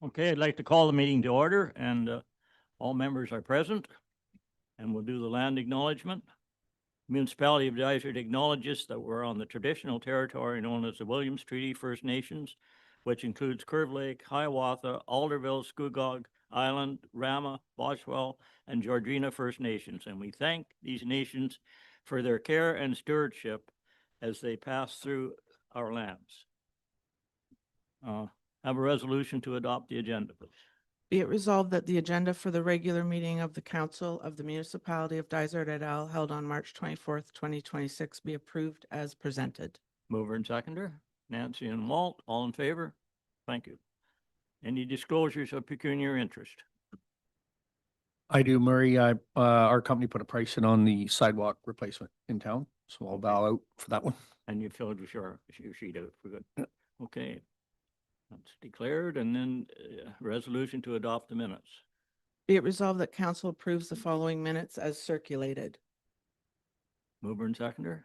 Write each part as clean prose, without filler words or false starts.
Okay, I'd like to call the meeting to order, and all members are present. And we'll do the land acknowledgement. Municipality of Dysart acknowledges that we're on the traditional territory known as the Williams Treaty First Nations, which includes Curve Lake, Hiawatha, Alderville, Scugog Island, Rama, Boswell, and Georgina First Nations. And we thank these nations for their care and stewardship as they pass through our lands. Have a resolution to adopt the agenda, please. Be it resolved that the agenda for the regular meeting of the Council of the Municipality of Dysart et al. Held on March 24th, 2026 be approved as presented. Mover and seconder, Nancy and Walt, all in favor? Thank you. Any disclosures of pecuniary interest? I do, Murray. Our company put a price in on the sidewalk replacement in town, so I'll bow out for that one. And you filled your sheet out for good. Okay. That's declared, and then resolution to adopt the minutes. Be it resolved that council approves the following minutes as circulated. Mover and seconder,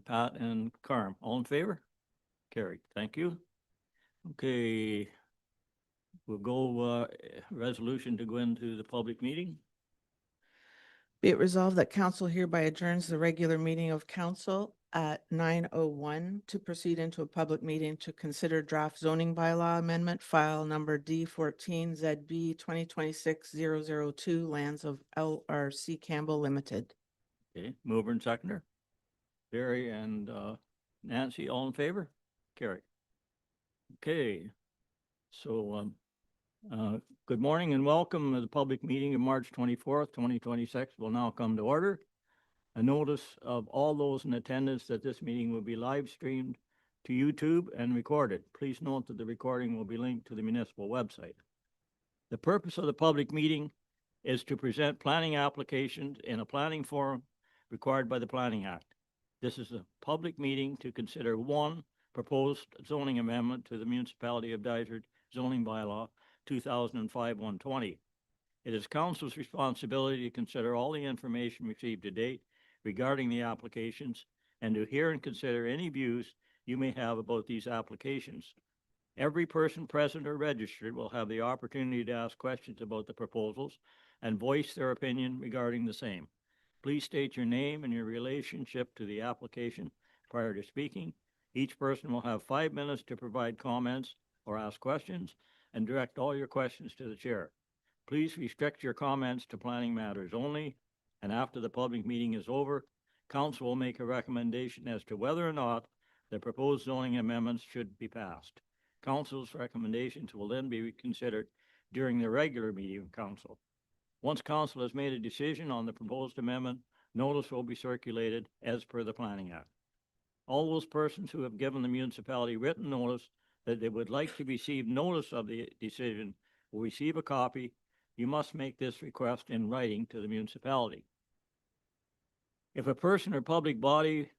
Pat and Carm, all in favor? Carried. Thank you. Okay. We'll go resolution to go into the public meeting. Be it resolved that council hereby adjourns the regular meeting of council at 9:01 to proceed into a public meeting to consider draft zoning bylaw amendment file number D14 ZB 2026-002 lands of LRC Campbell Limited. Okay, mover and seconder, Barry and Nancy, all in favor? Carry. Okay, so good morning and welcome to the public meeting of March 24th, 2026 will now come to order. A notice of all those in attendance that this meeting will be live streamed to YouTube and recorded. Please note that the recording will be linked to the municipal website. The purpose of the public meeting is to present planning applications in a planning forum required by the Planning Act. This is a public meeting to consider one proposed zoning amendment to the Municipality of Dysart zoning bylaw 2005-120. It is council's responsibility to consider all the information received to date regarding the applications and to hear and consider any views you may have about these applications. Every person present or registered will have the opportunity to ask questions about the proposals and voice their opinion regarding the same. Please state your name and your relationship to the application prior to speaking. Each person will have 5 minutes to provide comments or ask questions and direct all your questions to the chair. Please restrict your comments to planning matters only, and after the public meeting is over, council will make a recommendation as to whether or not the proposed zoning amendments should be passed. Council's recommendations will then be considered during the regular meeting of council. Once council has made a decision on the proposed amendment, notice will be circulated as per the Planning Act. All those persons who have given the municipality written notice that they would like to receive notice of the decision will receive a copy. You must make this request in writing to the municipality. If a person or public body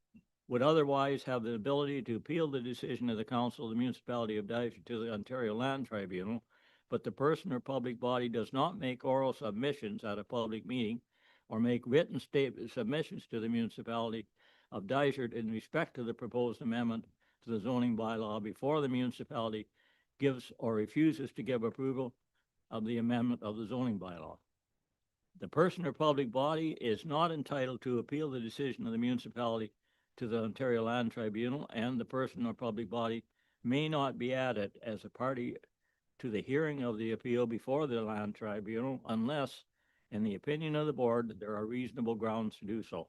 would otherwise have the ability to appeal the decision of the council of the Municipality of Dysart to the Ontario Land Tribunal, but the person or public body does not make oral submissions at a public meeting or make written submissions to the Municipality of Dysart in respect to the proposed amendment to the zoning bylaw before the municipality gives or refuses to give approval of the amendment of the zoning bylaw. The person or public body is not entitled to appeal the decision of the municipality to the Ontario Land Tribunal, and the person or public body may not be added as a party to the hearing of the appeal before the Land Tribunal unless, in the opinion of the board, there are reasonable grounds to do so.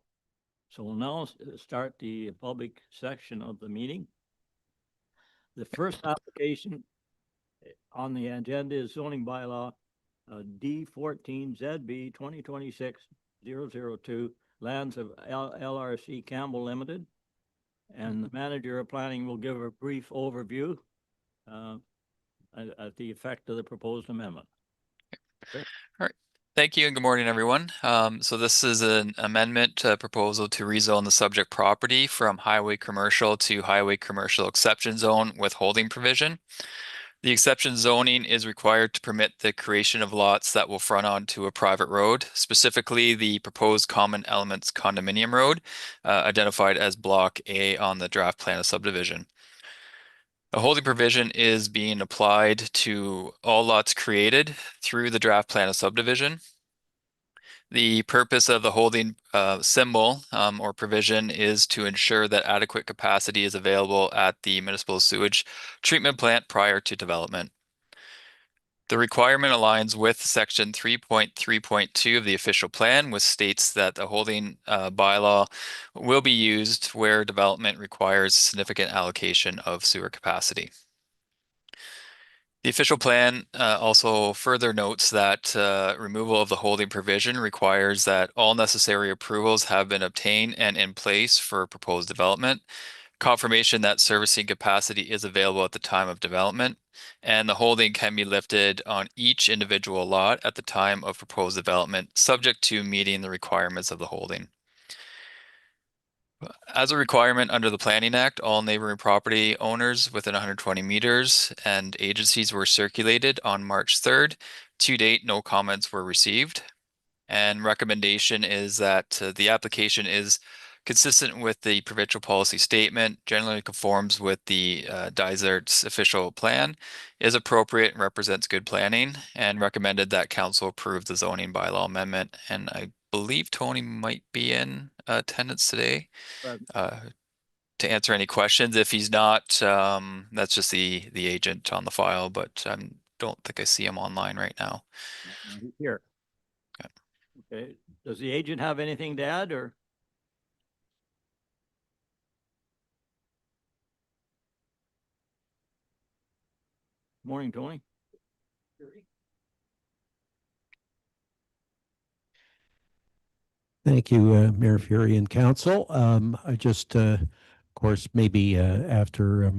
So we'll now start the public section of the meeting. The first application on the agenda is zoning bylaw D14 ZB 2026-002 lands of LRC Campbell Limited, and the manager of planning will give a brief overview at the effect of the proposed amendment. Okay. All right. Thank you and good morning, everyone. So this is an amendment proposal to rezone the subject property from highway commercial to highway commercial exception zone with holding provision. The exception zoning is required to permit the creation of lots that will front onto a private road, specifically the proposed common elements condominium road, identified as Block A on the draft plan of subdivision. A holding provision is being applied to all lots created through the draft plan of subdivision. The purpose of the holding symbol or provision is to ensure that adequate capacity is available at the municipal sewage treatment plant prior to development. The requirement aligns with section 3.3.2 of the official plan, which states that the holding bylaw will be used where development requires significant allocation of sewer capacity. The official plan also further notes that removal of the holding provision requires that all necessary approvals have been obtained and in place for proposed development, confirmation that servicing capacity is available at the time of development, and the holding can be lifted on each individual lot at the time of proposed development, subject to meeting the requirements of the holding. As a requirement under the Planning Act, all neighboring property owners within 120 meters and agencies were circulated on March 3rd. To date, no comments were received. And recommendation is that the application is consistent with the provincial policy statement, generally conforms with the DIZART's official plan, is appropriate and represents good planning, and recommended that council approve the zoning bylaw amendment. And I believe Tony might be in attendance today uh, to answer any questions. If he's not, that's just the agent on the file, but I don't think I see him online right now. He's here. Okay, does the agent have anything to add or? Morning, Tony. Thank you, Mayor Fury and Council. I just, of course, maybe after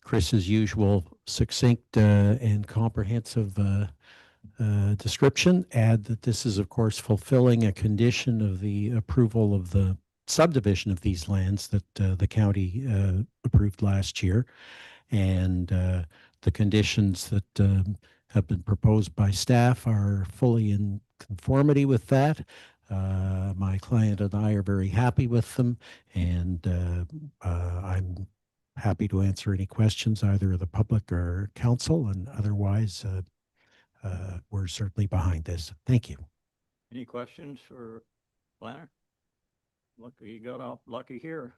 Chris's usual succinct and comprehensive description, add that this is, of course, fulfilling a condition of the approval of the subdivision of these lands that the county approved last year. And the conditions that have been proposed by staff are fully in conformity with that. My client and I are very happy with them, and I'm happy to answer any questions, either of the public or council, and otherwise, we're certainly behind this. Thank you. Any questions for planner? Lucky you got off lucky here.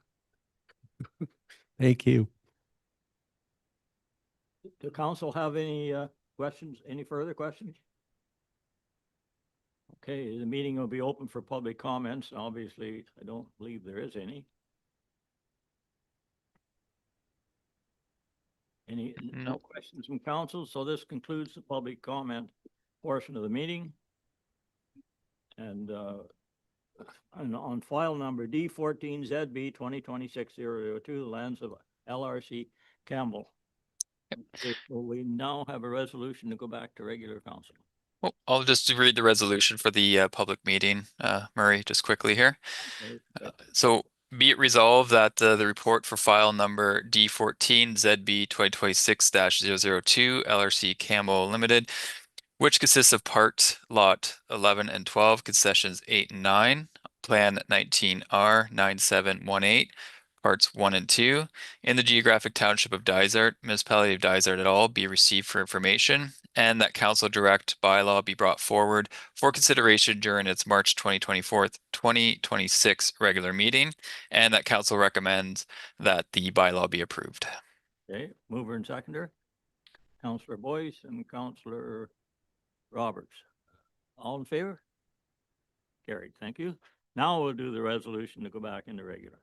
Thank you. Do council have any questions, any further questions? Okay, the meeting will be open for public comments. Obviously, I don't believe there is any. No questions from council, so this concludes the public comment portion of the meeting. And on file number D14ZB 2026-002, the lands of LRC Campbell. Okay, so we now have a resolution to go back to regular council. Well, I'll just read the resolution for the public meeting, Murray, just quickly here. Okay. So be it resolved that the report for file number D14 ZB 2026-002 LRC Campbell Limited, which consists of part lot 11 and 12, concessions 8 and 9, plan 19R 9718, parts 1 and 2, in the geographic township of Dysart, municipality of Dysart et al., be received for information, and that council direct bylaw be brought forward for consideration during its March 2026 regular meeting, and that council recommends that the bylaw be approved. Okay, mover and seconder, Councillor Boyce and Councillor Roberts. All in favor? Carried, thank you. Now we'll do the resolution to go back into regular.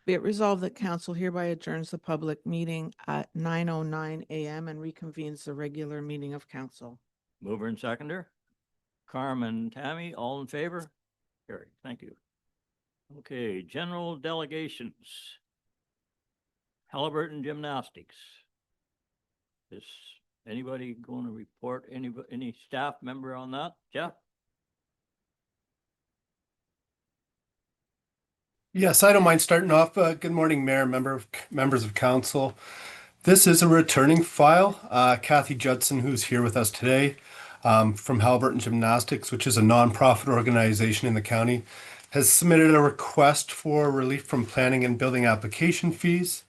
Be it resolved that council hereby adjourns the public meeting at 9:09 a.m. and reconvenes the regular meeting of council. Mover and seconder, Carmen, Tammy, all in favor? Carried, thank you. Okay, general delegations. Halliburton Gymnastics. Is anybody going to report, any staff member on that? Jeff? Yes, I don't mind starting off. Good morning, Mayor, members of council. This is a returning file. Kathy Judson, who's here with us today from Halliburton Gymnastics, which is a nonprofit organization in the county, has submitted a request for relief from planning and building application fees.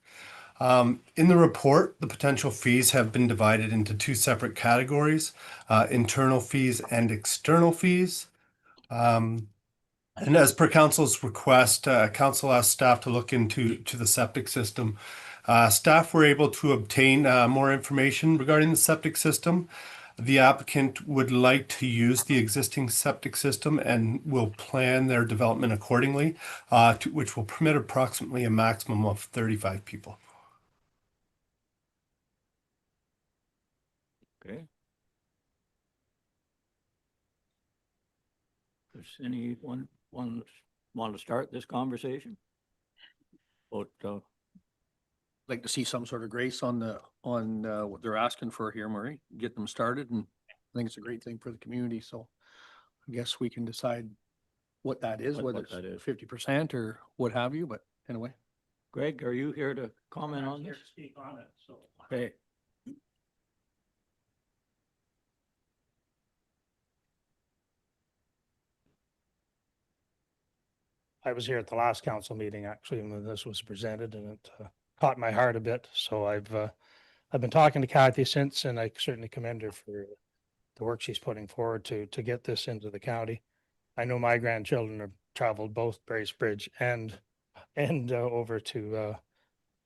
In the report, the potential fees have been divided into two separate categories, internal fees and external fees. And as per council's request, council asked staff to look into the septic system. Staff were able to obtain more information regarding the septic system. The applicant would like to use the existing septic system and will plan their development accordingly, which will permit approximately a maximum of 35 people. Okay. Does anyone want to start this conversation? About, Like to see some sort of grace on what they're asking for here, Murray, get them started, and I think it's a great thing for the community, so I guess we can decide what that is, What whether that is. it's 50% or what have you, but anyway. Greg, are you here to comment on this? Speak on it, so. Okay. I was here at the last council meeting, actually, when this was presented, and it caught my heart a bit. So I've been talking to Kathy since, and I certainly commend her for the work she's putting forward to get this into the county. I know my grandchildren have traveled both Bracebridge and over to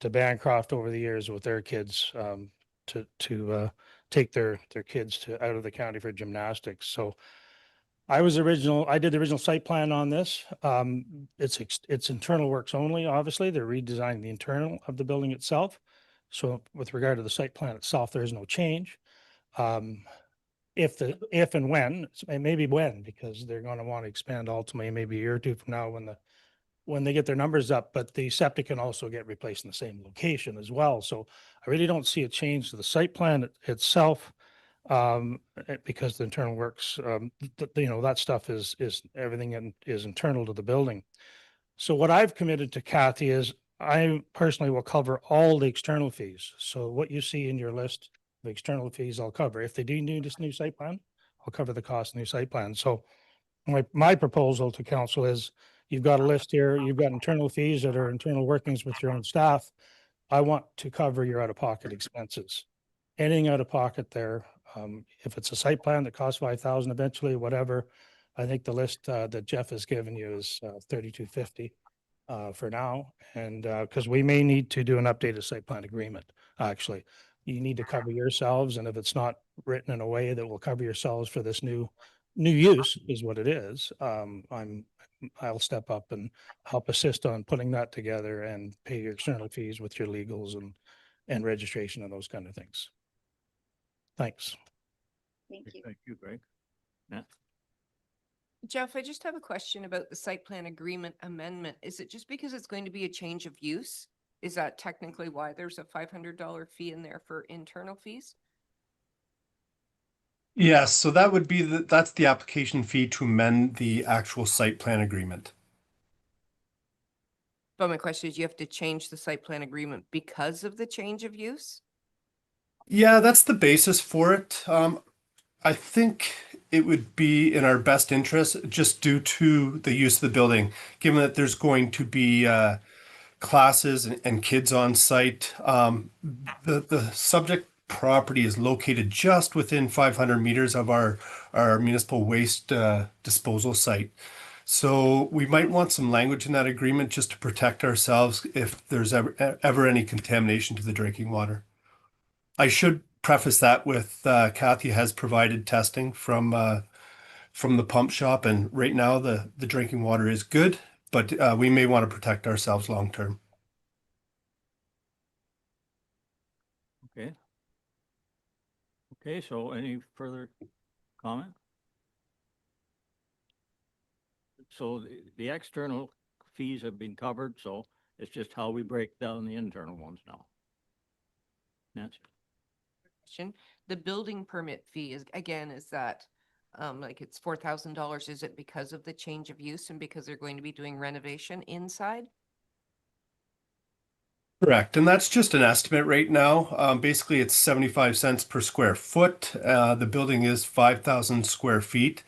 Bancroft over the years with their kids to take their kids out of the county for gymnastics. So I did the original site plan on this. It's internal works only, obviously. They're redesigning the internal of the building itself. So with regard to the site plan itself, there is no change. If and when, and maybe when, because they're going to want to expand ultimately, maybe a year or two from now when they get their numbers up, but the septic can also get replaced in the same location as well. So I really don't see a change to the site plan itself. Because the internal works, that stuff is everything is internal to the building. So what I've committed to Kathy is I personally will cover all the external fees. So what you see in your list of external fees, I'll cover. If they do need this new site plan, I'll cover the cost of new site plan. So my proposal to council is you've got a list here, you've got internal fees that are internal workings with your own staff. I want to cover your out-of-pocket expenses. Anything out of pocket there, if it's a site plan that costs 5,000 eventually, whatever, I think the list that Jeff has given you is 3,250 for now. And because we may need to do an updated site plan agreement, actually. You need to cover yourselves, and if it's not written in a way that will cover yourselves for this new use is what it is, I'll step up and help assist on putting that together and pay your external fees with your legals and registration and those kind of things. Thanks. Thank you. Thank you, Greg. Nat? Jeff, I just have a question about the site plan agreement amendment. Is it just because it's going to be a change of use? Is that technically why there's a $500 fee in there for internal fees? Yes, so that would be that's the application fee to amend the actual site plan agreement. But my question is, you have to change the site plan agreement because of the change of use? Yeah, that's the basis for it. I think it would be in our best interest just due to the use of the building, given that there's going to be classes and kids on site. The subject property is located just within 500 meters of our municipal waste disposal site. So we might want some language in that agreement just to protect ourselves if there's ever any contamination to the drinking water. I should preface that with Kathy has provided testing from the pump shop, and right now the drinking water is good, but we may want to protect ourselves long term. Okay. Okay, so any further comment? So the external fees have been covered, so it's just how we break down the internal ones now. Nancy? Question. The building permit fee is, again, is that like it's $4,000? Is it because of the change of use and because they're going to be doing renovation inside? Correct, and that's just an estimate right now. Basically, it's 75 cents per square foot. The building is 5,000 square feet.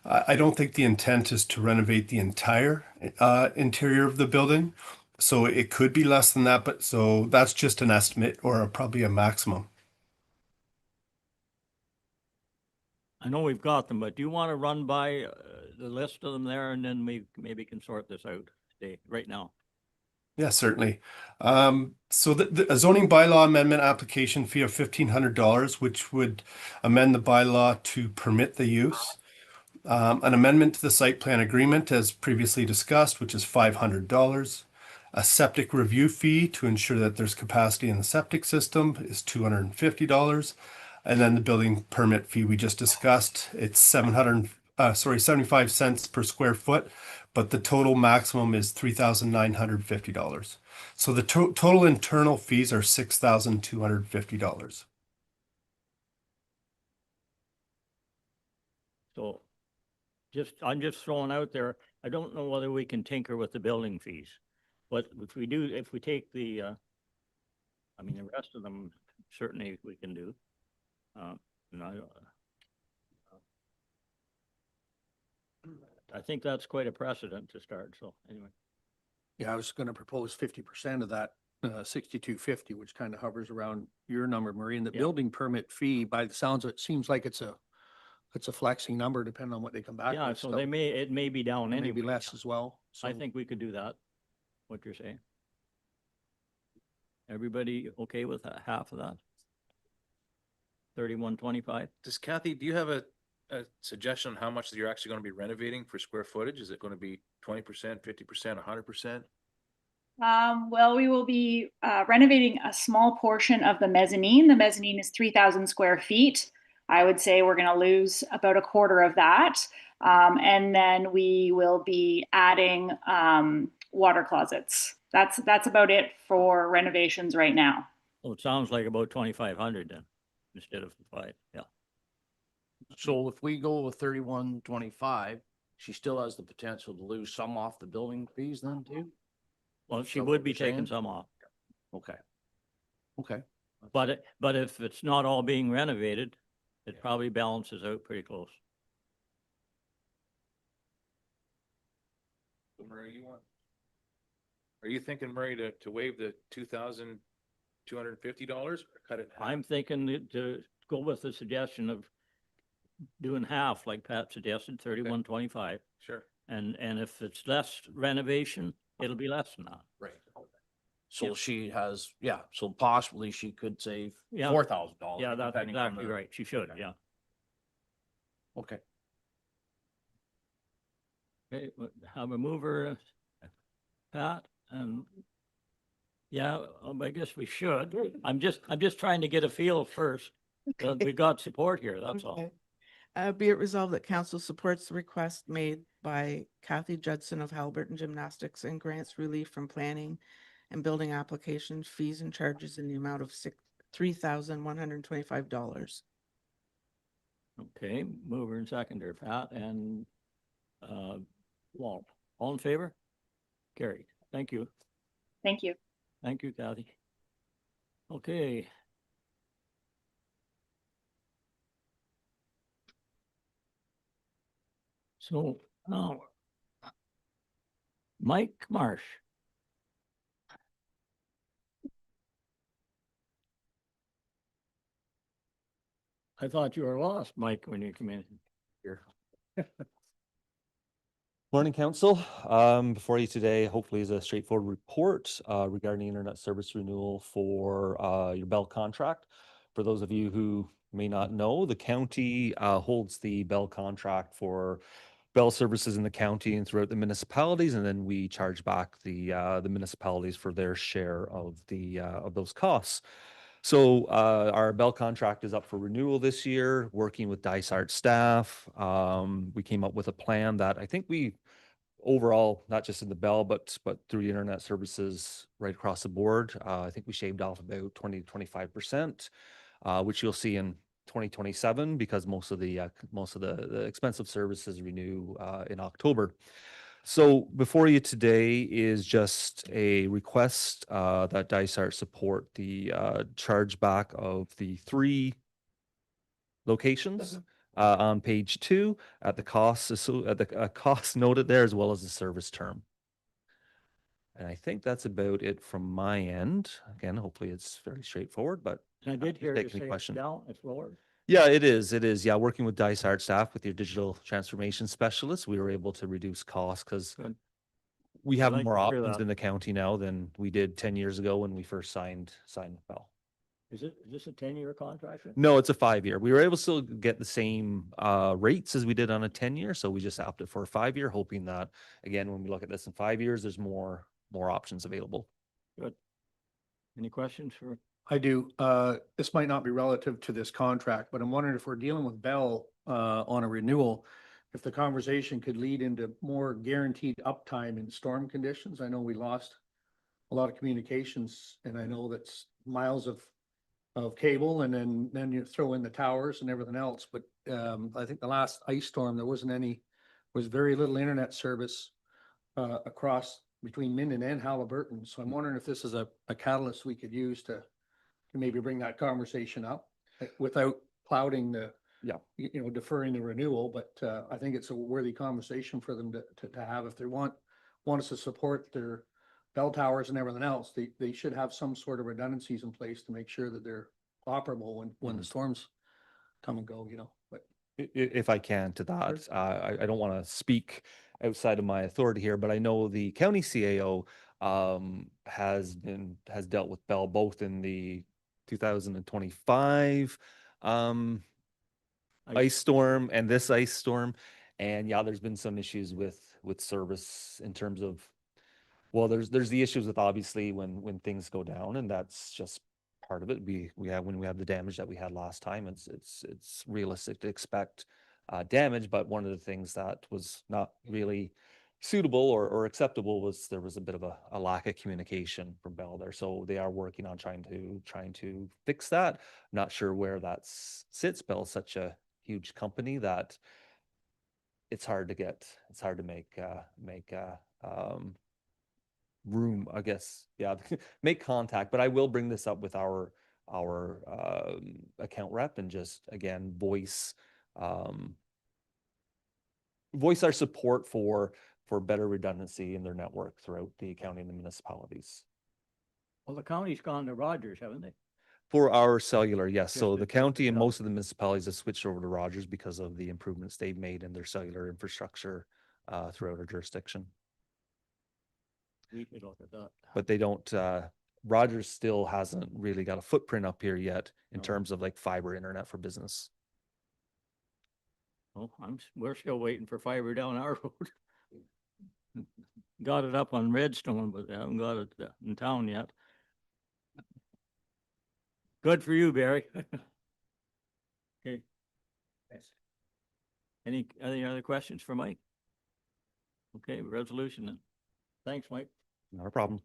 I don't think the intent is to renovate the entire interior of the building. So it could be less than that, but so that's just an estimate or probably a maximum. I know we've got them, but do you want to run by the list of them there and then we maybe can sort this out today, right now? Yeah, certainly. So a zoning bylaw amendment application fee of $1,500, which would amend the bylaw to permit the use. An amendment to the site plan agreement as previously discussed, which is $500. A septic review fee to ensure that there's capacity in the septic system is $250. And then the building permit fee we just discussed, it's 75 cents per square foot, but the total maximum is $3,950. So the total internal fees are $6,250. So I'm just throwing out there, I don't know whether we can tinker with the building fees. But if we do, if we take the, I mean, the rest of them certainly we can do. And I think that's quite a precedent to start, so anyway. Yeah, I was gonna propose 50% of that, 6250, which kind of hovers around your number, Marie, and the Yeah. building permit fee, by the sounds of it, seems like it's a flexing number depending on what they come back Yeah, with. so it may be down anyway. Maybe less as well. I So think we could do that, what you're saying. Everybody okay with half of that? 3125? Does Kathy, do you have a suggestion on how much you're actually going to be renovating for square footage? Is it going to be 20%, 50%, 100%? Well, we will be renovating a small portion of the mezzanine. The mezzanine is 3,000 square feet. I would say we're going to lose about a quarter of that. And then we will be adding water closets. That's about it for renovations right now. Well, it sounds like about 2,500 then, instead of 5, yeah. So if we go with 3125, she still has the potential to lose some off the building fees then too? Well, she So would what be you're taking saying? some off, Okay. Okay. but if it's not all being renovated, it probably balances out pretty close. So Murray, are you thinking, Murray, to waive the $2,250 or cut it in half? I'm thinking to go with the suggestion of doing half, like Pat suggested, 3125. Sure. And if it's less renovation, it'll be less than that. Right. So Yep. she has, yeah, so possibly she could save Yeah. $4,000. Yeah, that's depending on exactly the- right. She should, yeah. Okay. Okay, have a mover, Pat, and yeah, I guess we should. I'm just trying to get a feel first. We got support here, that's all. Okay. Be it resolved that council supports the request made by Kathy Judson of Halliburton Gymnastics and grants relief from planning and building application fees and charges in the amount of $3,125. Okay, mover and seconder, Pat and Walt. All in favor? Carried. Thank you. Thank you. Thank you, Kathy. Okay. So now, Mike Marsh. I thought you were lost, Mike, when you came in here. Morning, Council. Before you today, hopefully is a straightforward report regarding internet service renewal for your Bell contract. For those of you who may not know, the county holds the Bell contract for Bell services in the county and throughout the municipalities, and then we charge back the municipalities for their share of those costs. So our Bell contract is up for renewal this year, working with Dysart staff. We came up with a plan that I think we overall, not just in the Bell, but through the internet services right across the board, I think we shaved off about 20 to 25%, which you'll see in 2027 because most of the expensive services renew in October. So before you today is just a request that Dysart support the chargeback of the 3 locations on page 2 at the cost noted there, as well as the service term. And I think that's about it from my end. Again, hopefully it's very straightforward, but And I did happy to hear you take any say it's question. down, it's lower. Yeah, it is. It is. Yeah, working with Dysart staff, with your digital transformation specialists, we were able to reduce costs because Good. we I have like more to hear options that. in the county now than we did 10 years ago when we first signed Bell. Is this a 10-year contract? No, it's a 5-year. We were able to still get the same rates as we did on a 10-year, so we just opted for a 5-year, hoping that again, when we look at this in 5 years, there's more options available. Good. Any questions for? I do. This might not be relative to this contract, but I'm wondering if we're dealing with Bell on a renewal, if the conversation could lead into more guaranteed uptime in storm conditions. I know we lost a lot of communications, and I know that's miles of cable, and then you throw in the towers and everything else. But I think the last ice storm, there was very little internet service across between Minden and Halliburton. So I'm wondering if this is a catalyst we could use to maybe bring that conversation up without clouding the, deferring the renewal. But I think it's a worthy conversation for them to have. If they want us to support their bell towers and everything else, they should have some sort of redundancies in place to make sure that they're operable when the storms come and go, but. If I can to that, I don't want to speak outside of my authority here, but I know the county CAO has dealt with Bell both in the 2025 ice storm and this ice storm. And yeah, there's been some issues with service in terms of, well, there's the issues with obviously when things go down, and that's just part of it. When we have the damage that we had last time, it's realistic to expect damage. But one of the things that was not really suitable or acceptable was there was a bit of a lack of communication from Bell there. So they are working on trying to fix that. Not sure where that sits. Bell's such a huge company that it's hard to make room, I guess. Yeah, make contact. But I will bring this up with our account rep and just again voice our support for better redundancy in their network throughout the county and the municipalities. Well, the county's gone to Rogers, haven't they? For our cellular, yes. So Just the to county and tell. most of the municipalities have switched over to Rogers because of the improvements they've made in their cellular infrastructure throughout our jurisdiction. We could look at that. But they don't, Rogers still hasn't really got a footprint up here yet in No. terms of like fiber internet for business. Oh, we're still waiting for fiber down our road. Got it up on Redstone, but they haven't got it in town yet. Good for you, Barry. Okay. Any other questions for Mike? Okay, resolution then. Thanks, Mike. Not a problem.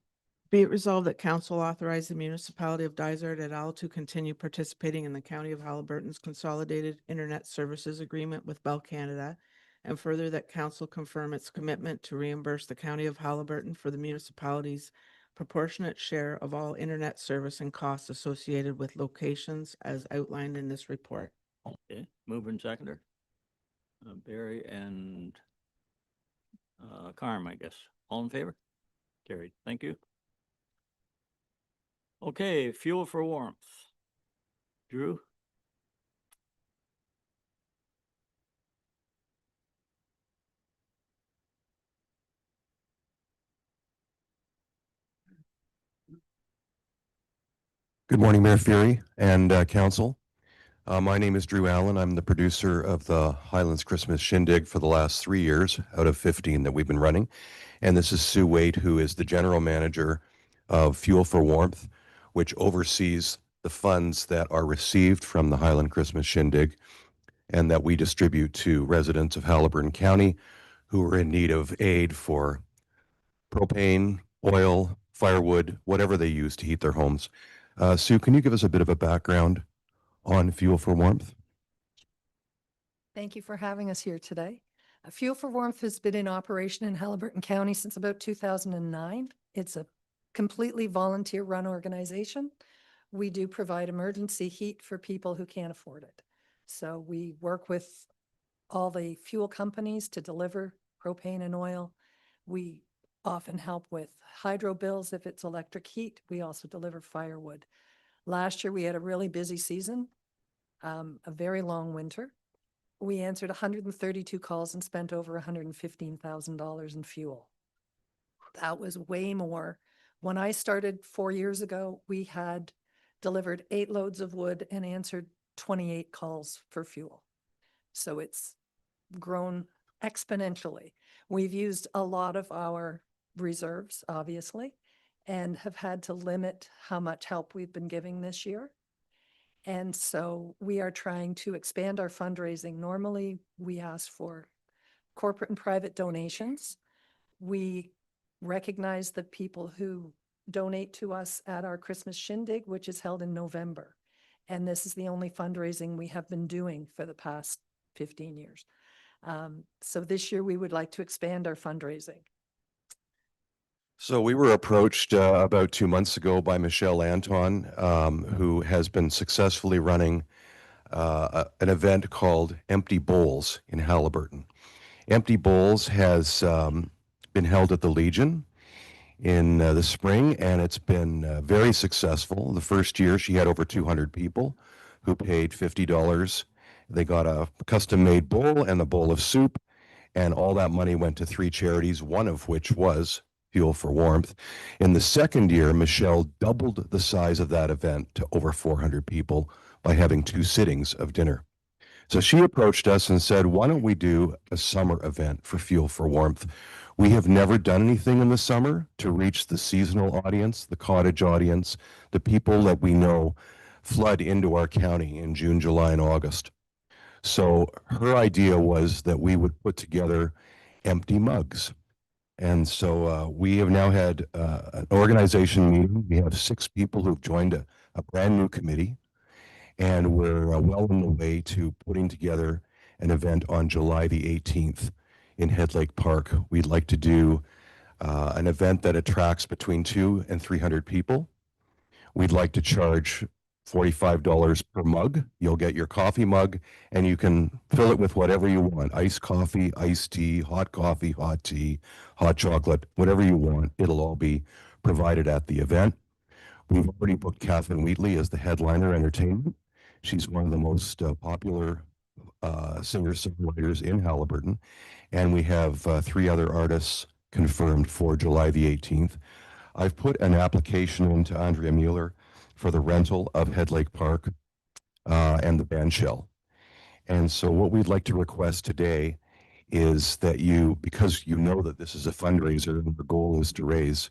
Be it resolved that council authorize the municipality of Dysart et al. To continue participating in the County of Halliburton's Consolidated Internet Services Agreement with Bell Canada, and further that council confirm its commitment to reimburse the County of Halliburton for the municipality's proportionate share of all internet service and costs associated with locations as outlined in this report. Okay, mover and seconder. Barry and Carm, I guess. All in favor? Carried. Thank you. Okay, fuel for warmth. Drew? Good morning, Mayor Fury and council. My name is Drew Allen. I'm the producer of the Highlands Christmas Shindig for the last 3 years out of 15 that we've been running. And this is Sue Waite, who is the general manager of Fuel for Warmth, which oversees the funds that are received from the Highland Christmas Shindig and that we distribute to residents of Halliburton County who are in need of aid for propane, oil, firewood, whatever they use to heat their homes. Sue, can you give us a bit of a background on Fuel for Warmth? Thank you for having us here today. Fuel for Warmth has been in operation in Halliburton County since about 2009. It's a completely volunteer-run organization. We do provide emergency heat for people who can't afford it. So we work with all the fuel companies to deliver propane and oil. We often help with hydro bills if it's electric heat. We also deliver firewood. Last year, we had a really busy season, a very long winter. We answered 132 calls and spent over $115,000 in fuel. That was way more. When I started 4 years ago, we had delivered 8 loads of wood and answered 28 calls for fuel. So it's grown exponentially. We've used a lot of our reserves, obviously, and have had to limit how much help we've been giving this year. And so we are trying to expand our fundraising. Normally, we ask for corporate and private donations. We recognize the people who donate to us at our Christmas shindig, which is held in November. And this is the only fundraising we have been doing for the past 15 years. So this year we would like to expand our fundraising. So we were approached about 2 months ago by Michelle Anton, who has been successfully running an event called Empty Bowls in Halliburton. Empty Bowls has been held at the Legion in the spring, and it's been very successful. The first year she had over 200 people who paid $50. They got a custom-made bowl and a bowl of soup, and all that money went to 3 charities, one of which was Fuel for Warmth. In the second year, Michelle doubled the size of that event to over 400 people by having 2 sittings of dinner. So she approached us and said, why don't we do a summer event for Fuel for Warmth? We have never done anything in the summer to reach the seasonal audience, the cottage audience, the people that we know flood into our county in June, July, and August. So her idea was that we would put together empty mugs. And so we have now had an organization meeting. We have 6 people who've joined a brand new committee, and we're well on the way to putting together an event on July the 18th in Head Lake Park. We'd like to do an event that attracts between 200 and 300 people. We'd like to charge $45 per mug. You'll get your coffee mug, and you can fill it with whatever you want: iced coffee, iced tea, hot hot chocolate, whatever you want. It'll all be provided at the event. We've already booked Catherine Wheatley as the headliner entertainment. She's one of the most popular singer-songwriters in Halliburton, and we have 3 other artists confirmed for July the 18th. I've put an application into Andrea Mueller for the rental of Head Lake Park and the band shell. And so what we'd like to request today is that you, because you know that this is a fundraiser and the goal is to raise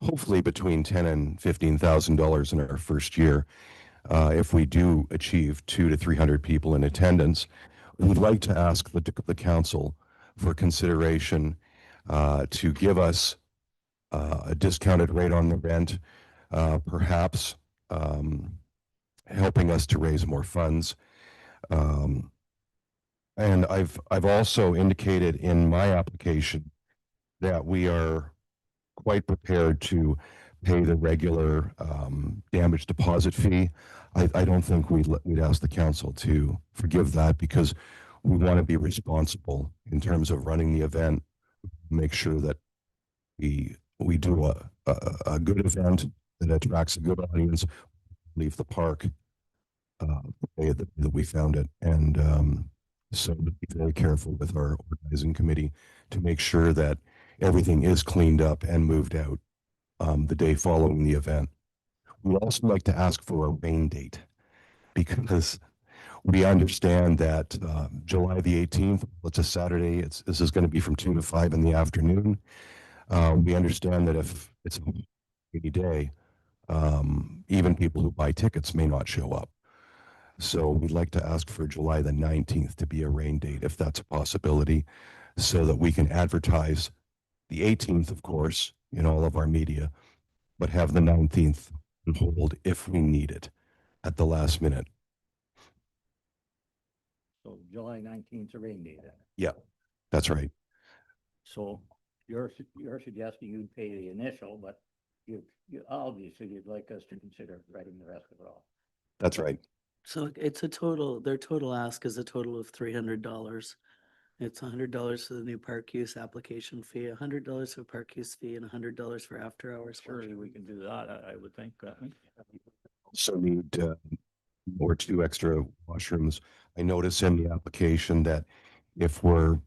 hopefully between $10,000 and $15,000 in our first year, if we do achieve 200 to 300 people in attendance, we'd like to ask the council for consideration to give us a discounted rate on the rent, perhaps helping us to raise more funds. And I've also indicated in my application that we are quite prepared to pay the regular damage deposit fee. I don't think we'd ask the council to forgive that, because we want to be responsible in terms of running the event, make sure that we do a good event that attracts a good audience, leave the park the way that we found it. And so be very careful with our organizing committee to make sure that everything is cleaned up and moved out the day following the event. We'd also like to ask for a rain date, because we understand that July the 18th, it's a Saturday, this is going to be from 2 to 5 in the afternoon. We understand that if it's a rainy day, even people who buy tickets may not show up. So we'd like to ask for July the 19th to be a rain date, if that's a possibility, so that we can advertise the 18th, of course, in all of our media, but have the 19th on hold if we need it at the last minute. So July 19th is a rain date then. Yeah, that's right. So you're suggesting you'd pay the initial, but you obviously you'd like us to consider writing the rest of it off. That's right. So it's a total, their total ask is a total of $300. It's $100 for the new park use application fee, $100 for park use fee, and $100 for after hours. Surely we can do that, I would think. Also need 1 or 2 extra washrooms. I notice in the application that if we're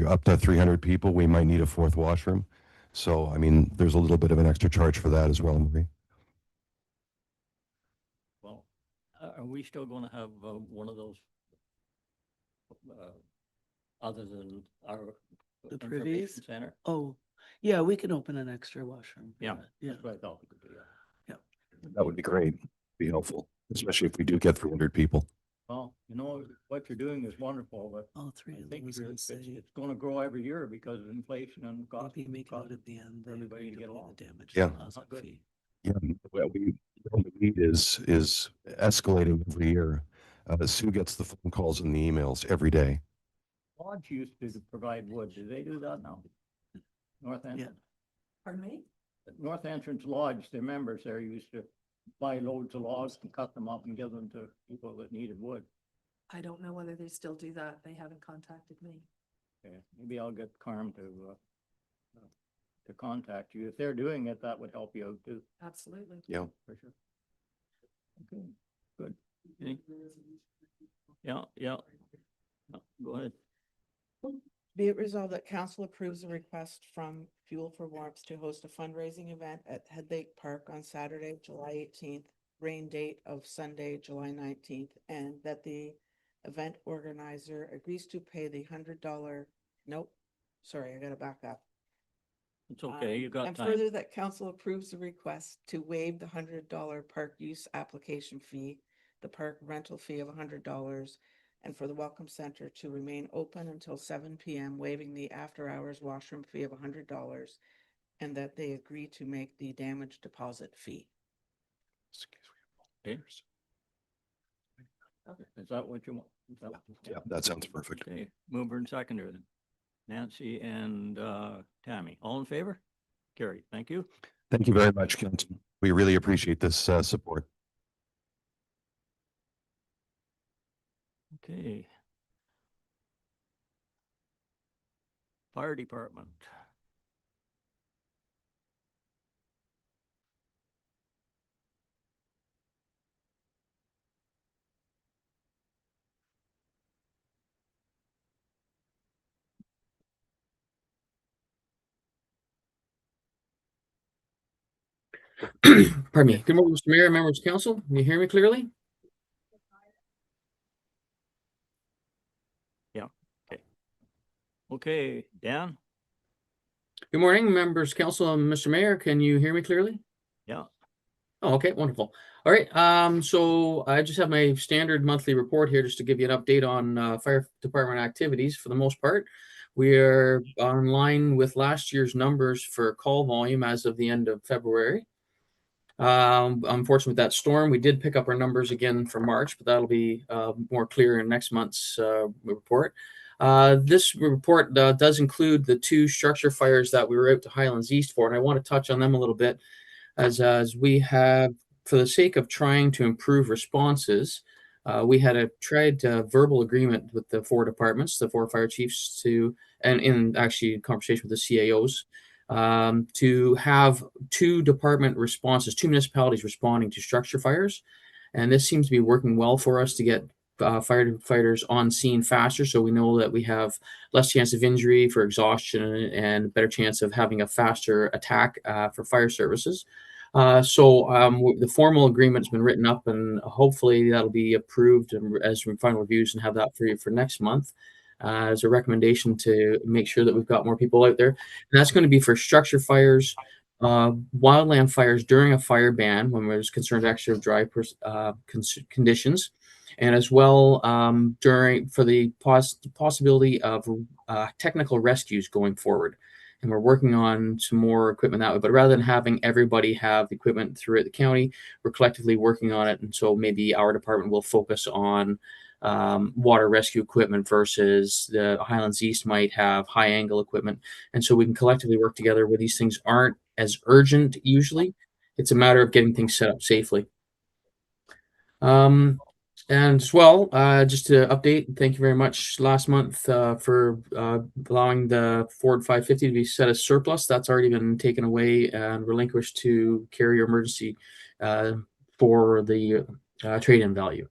up to 300 people, we might need a 4th washroom. So, I mean, there's a little bit of an extra charge for that as well, Marie. Well, are we still going to have one of those other than our The information privies? center? Oh, yeah, we can open an extra washroom. Yeah, Yeah. that's what I thought we could do. That would be great, be helpful, especially if we do get 300 people. Well, you know, what you're doing is wonderful, but All three I of think those would say it's going to grow every year because of inflation and cost. maybe make out at the end. for everybody to get along. The damage. Yeah. deposit Good. fee. Yeah, well, the need is escalating every year. Sue gets the phone calls and the emails every day. Lodge used to provide wood. Do they do that now? North Entrance? Pardon me? North Entrance Lodge, their members there used to buy loads of logs and cut them up and give them to people that needed wood. I don't know whether they still do that. They haven't contacted me. Okay, maybe I'll get Carm to contact you. If they're doing it, that would help you out too, Absolutely. Yeah. for sure. Okay, good. Any- Yeah, yeah. No, go ahead. Be it resolved that council approves the request from Fuel for Warmth to host a fundraising event at Head Lake Park on Saturday, July 18th, rain date of Sunday, July 19th, and that the event organizer agrees to pay the $100, nope, sorry, I gotta back up. It's okay, you got And time. further, that council approves the request to waive the $100 park use application fee, the park rental fee of $100, and for the Welcome Center to remain open until 7 p.m., waiving the after-hours washroom fee of $100, and that they agree to make the damage deposit fee. Okay. Is that what you want? Is that- Yeah, that sounds perfect. Okay, mover and seconder then. Nancy and Tammy, all in favor? Carrie, thank you. Thank you very much, Council. We really appreciate this support. Okay. Fire Department. Pardon me. Good morning, Mr. Mayor, members of council. Can you hear me clearly? Yeah, okay. Okay, Dan? Good morning, members of council, and Mr. Mayor. Can you hear me clearly? Yeah. Oh, okay, wonderful. All right, so I just have my standard monthly report here just to give you an update on fire department activities for the most part. We are on line with last year's numbers for call volume as of the end of February. Unfortunately, with that storm, we did pick up our numbers again for March, but that'll be more clear in next month's report. This report does include the 2 structure fires that we were out to Highlands East for, and I want to touch on them a little bit as we have, for the sake of trying to improve responses, we had a verbal agreement with the 4 departments, the 4 fire chiefs and in actually conversation with the CAOs, to have 2 department responses, 2 municipalities responding to structure fires. And this seems to be working well for us to get firefighters on scene faster. So we know that we have less chance of injury for exhaustion and better chance of having a faster attack for fire services. The formal agreement has been written up, and hopefully that'll be approved as final reviews and have that for you for next month. As a recommendation to make sure that we've got more people out there. And that's going to be for structure fires, wildland fires during a fire ban when there's concerned extra dry conditions, and as well for the possibility of technical rescues going forward. And we're working on some more equipment that way. But rather than having everybody have equipment throughout the county, we're collectively working on it. And so maybe our department will focus on water rescue equipment versus the Highlands East might have high angle equipment. And so we can collectively work together where these things aren't as urgent usually. It's a matter of getting things set up safely. And as well, just to update, thank you very much last month for allowing the Ford 550 to be set as surplus. That's already been taken away and relinquished to carrier emergency for the trade-in value.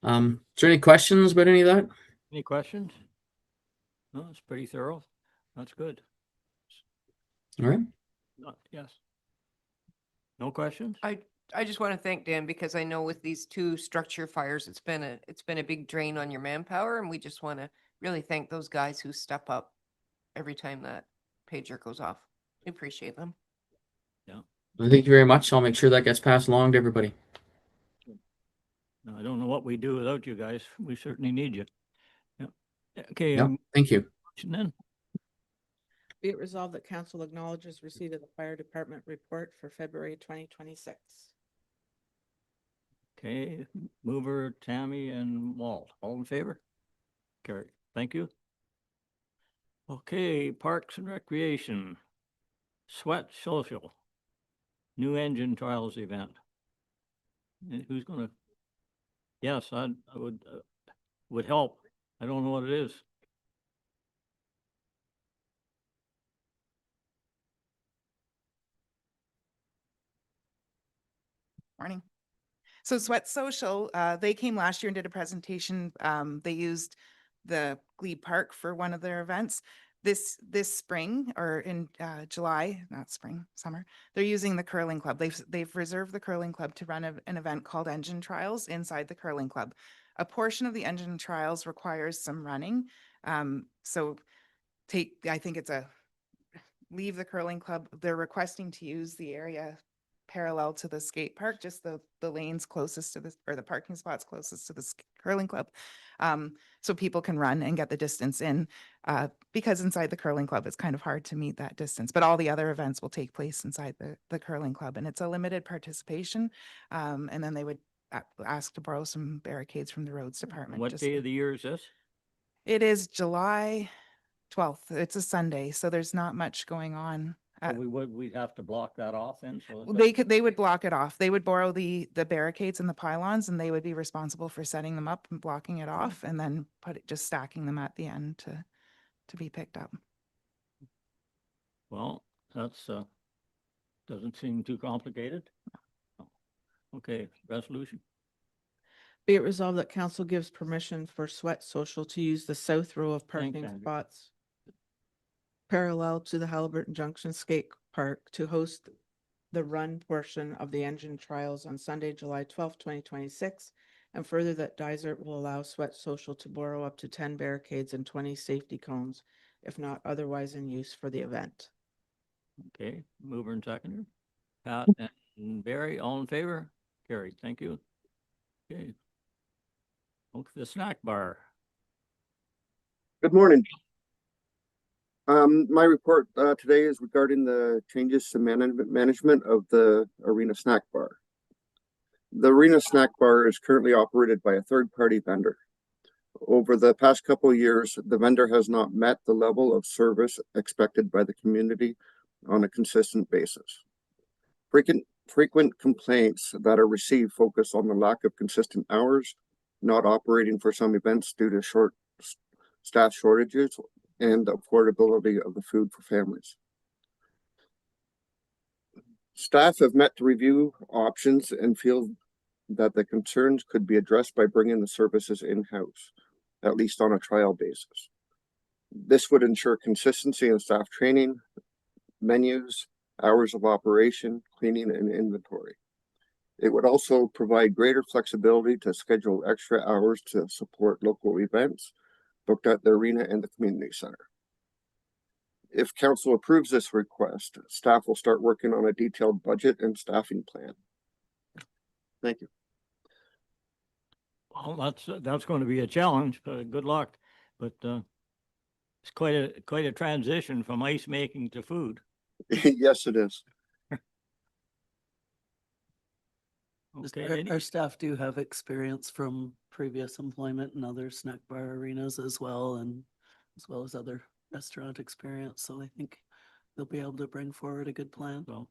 Is there any questions about any of that? Any questions? No, it's pretty thorough. That's good. All right. Yes. No questions? I just want to thank Dan because I know with these two structure fires, it's been a big drain on your manpower, and we just want to really thank those guys who step up every time that pager goes off. We appreciate them. Yeah. Well, thank you very much. I'll make sure that gets passed along to everybody. No, I don't know what we do without you guys. We certainly need you. Yeah. Okay. Yeah. Thank you. Then. Be it resolved that council acknowledges receipt of the fire department report for February 2026. Okay, Mover, Tammy, and Walt, all in favor? Carried. Thank you. Okay, Parks and Recreation, Sweat Social, new engine trials event. Who's gonna? Yes, I would help. I don't know what it is. Morning. So Sweat Social, they came last year and did a presentation. They used the Glebe Park for one of their events. This spring or in July, not spring, summer, they're using the curling club. They've reserved the curling club to run an event called Engine Trials inside the curling club. A portion of the engine trials requires some running. So I think it's leave the curling club. They're requesting to use the area parallel to the skate park, just the lanes closest to this, or the parking spots closest to the curling club. So people can run and get the distance in, because inside the curling club, it's kind of hard to meet that distance, but all the other events will take place inside the curling club, and it's a limited participation. And then they would ask to borrow some barricades from the roads department. What day of the year is this? It is July 12th. It's a Sunday, so there's not much going on. So we'd have to block that off then? So They would block it off. They would borrow the barricades and the pylons, and they would be responsible for setting them up and blocking it off, and then just stacking them at the end to be picked up. Well, that's doesn't seem too complicated. Okay, resolution. Be it resolved that council gives permission for Sweat Social to use the south row of parking Andrew. spots parallel to the Halliburton Junction Skate Park to host the run portion of the engine trials on Sunday, July 12th, 2026. And further that Dysart will allow Sweat Social to borrow up to 10 barricades and 20 safety cones, if not otherwise in use for the event. Okay, mover and seconder. Pat and Barry, all in favor? Carried. Thank you. Okay. Okay, the snack bar. Good morning. My report today is regarding the changes to management of the Arena Snack Bar. The Arena Snack Bar is currently operated by a third-party vendor. Over the past couple of years, the vendor has not met the level of service expected by the community on a consistent basis. Frequent complaints that are received focus on the lack of consistent hours, not operating for some events due to staff shortages, and affordability of the food for families. Staff have met to review options and feel that the concerns could be addressed by bringing the services in-house, at least on a trial basis. This would ensure consistency in staff training, menus, hours of operation, cleaning, and inventory. It would also provide greater flexibility to schedule extra hours to support local events booked at the arena and the community center. If council approves this request, staff will start working on a detailed budget and staffing plan. Thank you. Well, that's going to be a challenge, but good luck. But it's quite a transition from ice making to food. Yes, it is. Okay. Our staff do have experience from previous employment in other snack bar arenas as well as other restaurant experience. So I think they'll be able to bring forward a good plan. Well,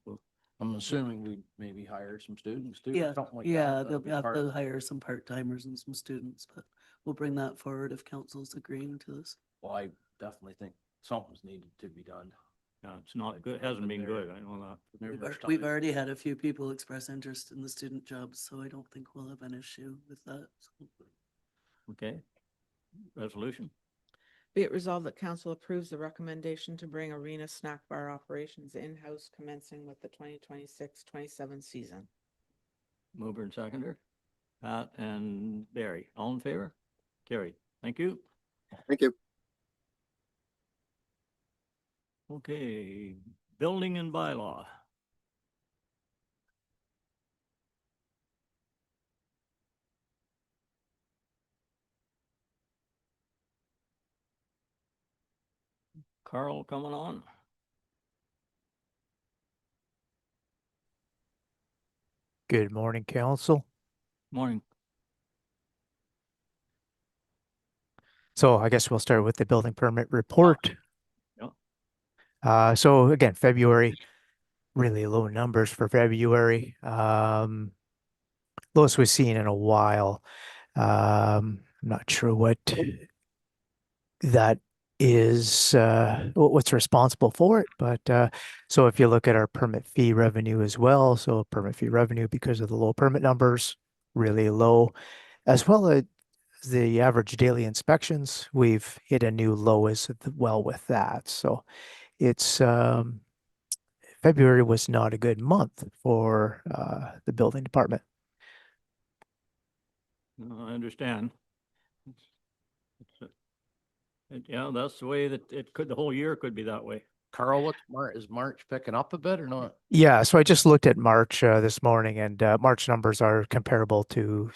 I'm assuming we maybe hire some students too, or Yeah, something like that. yeah, That'd they'll be have part to of it. hire some part-timers and some students, but we'll bring that forward if council's agreeing to this. Well, I definitely think something's needed to be done. Yeah, it's not good, hasn't been good, I know that. We've already had a few people express interest in the student jobs, so I don't think we'll have an issue with that. So. Okay. Resolution. Be it resolved that council approves the recommendation to bring arena snack bar operations in-house commencing with the 2026-27 season. Mover and seconder. Pat and Barry, all in favor? Carried. Thank you. Thank you. Okay, building and bylaw. Carl coming on. Good morning, council. Morning. So I guess we'll start with the building permit report. Yeah. So again, February, really low numbers for February. Lowest we've seen in a while. I'm not sure what that is, what's responsible for it, but so if you look at our permit fee revenue as well, so permit fee revenue because of the low permit numbers, really low, as well as the average daily inspections, we've hit a new low as well with that. So it's February was not a good month for the building department. No, I understand. Yeah, that's the way that it could, the whole year could be that way. Carl, is March picking up a bit or not? Yeah, so I just looked at March this morning, and March numbers are comparable to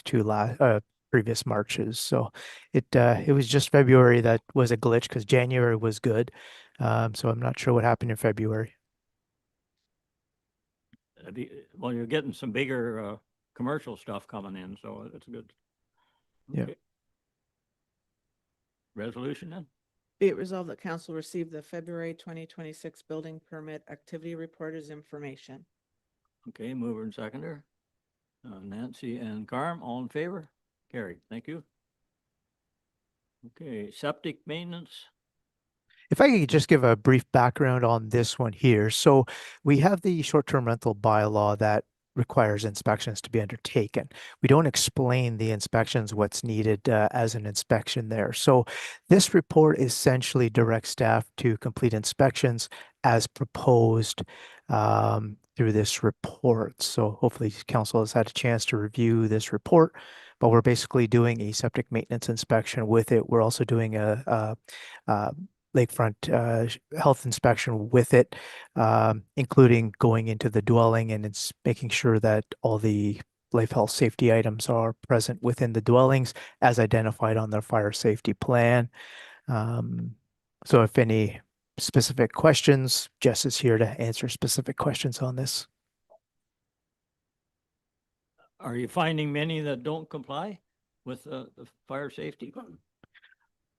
previous Marches. So it was just February that was a glitch because January was good. So I'm not sure what happened in February. Well, you're getting some bigger commercial stuff coming in, so it's good. Yeah. Okay. Resolution then? Be it resolved that council receive the February 2026 building permit activity report as information. Okay, mover and seconder. Nancy and Carm, all in favor? Carried. Thank you. Okay, septic maintenance. If I could just give a brief background on this one here. So we have the short-term rental bylaw that requires inspections to be undertaken. We don't explain the inspections, what's needed as an inspection there. So this report essentially directs staff to complete inspections as proposed through this report. So hopefully council has had a chance to review this report, but we're basically doing a septic maintenance inspection with it. We're also doing a lakefront health inspection with it, including going into the dwelling and it's making sure that all the life health safety items are present within the dwellings as identified on their fire safety plan. So if any specific questions, Jess is here to answer specific questions on this. Are you finding many that don't comply with the fire safety?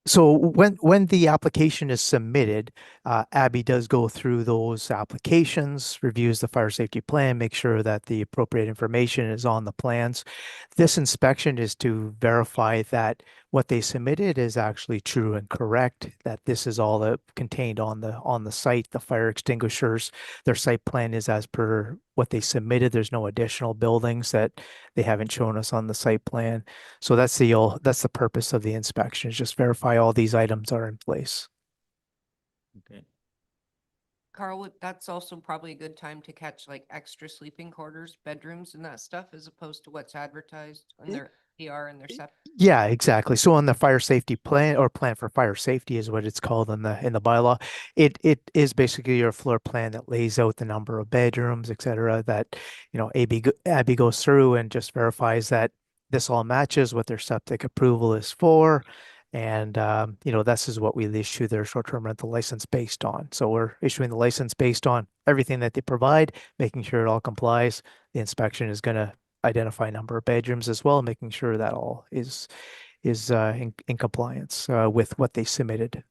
So when the application is submitted, Abby does go through those applications, reviews the fire safety plan, make sure that the appropriate information is on the plans. This inspection is to verify that what they submitted is actually true and correct, that this is all that contained on the site, the fire extinguishers, their site plan is as per what they submitted. There's no additional buildings that they haven't shown us on the site plan. So that's the purpose of the inspection, is just verify all these items are in place. Okay. Carl, that's also probably a good time to catch like extra sleeping quarters, bedrooms and that stuff, as opposed to what's advertised on their PR and their septic. Yeah, exactly. So on the fire safety plan, or plan for fire safety is what it's called in the bylaw. It is basically your floor plan that lays out the number of bedrooms, et cetera, that, Abby goes through and just verifies that this all matches what their septic approval is for. And, this is what we issue their short-term rental license based on. So we're issuing the license based on everything that they provide, making sure it all complies. The inspection is going to identify a number of bedrooms as well, making sure that all is in compliance with what they submitted.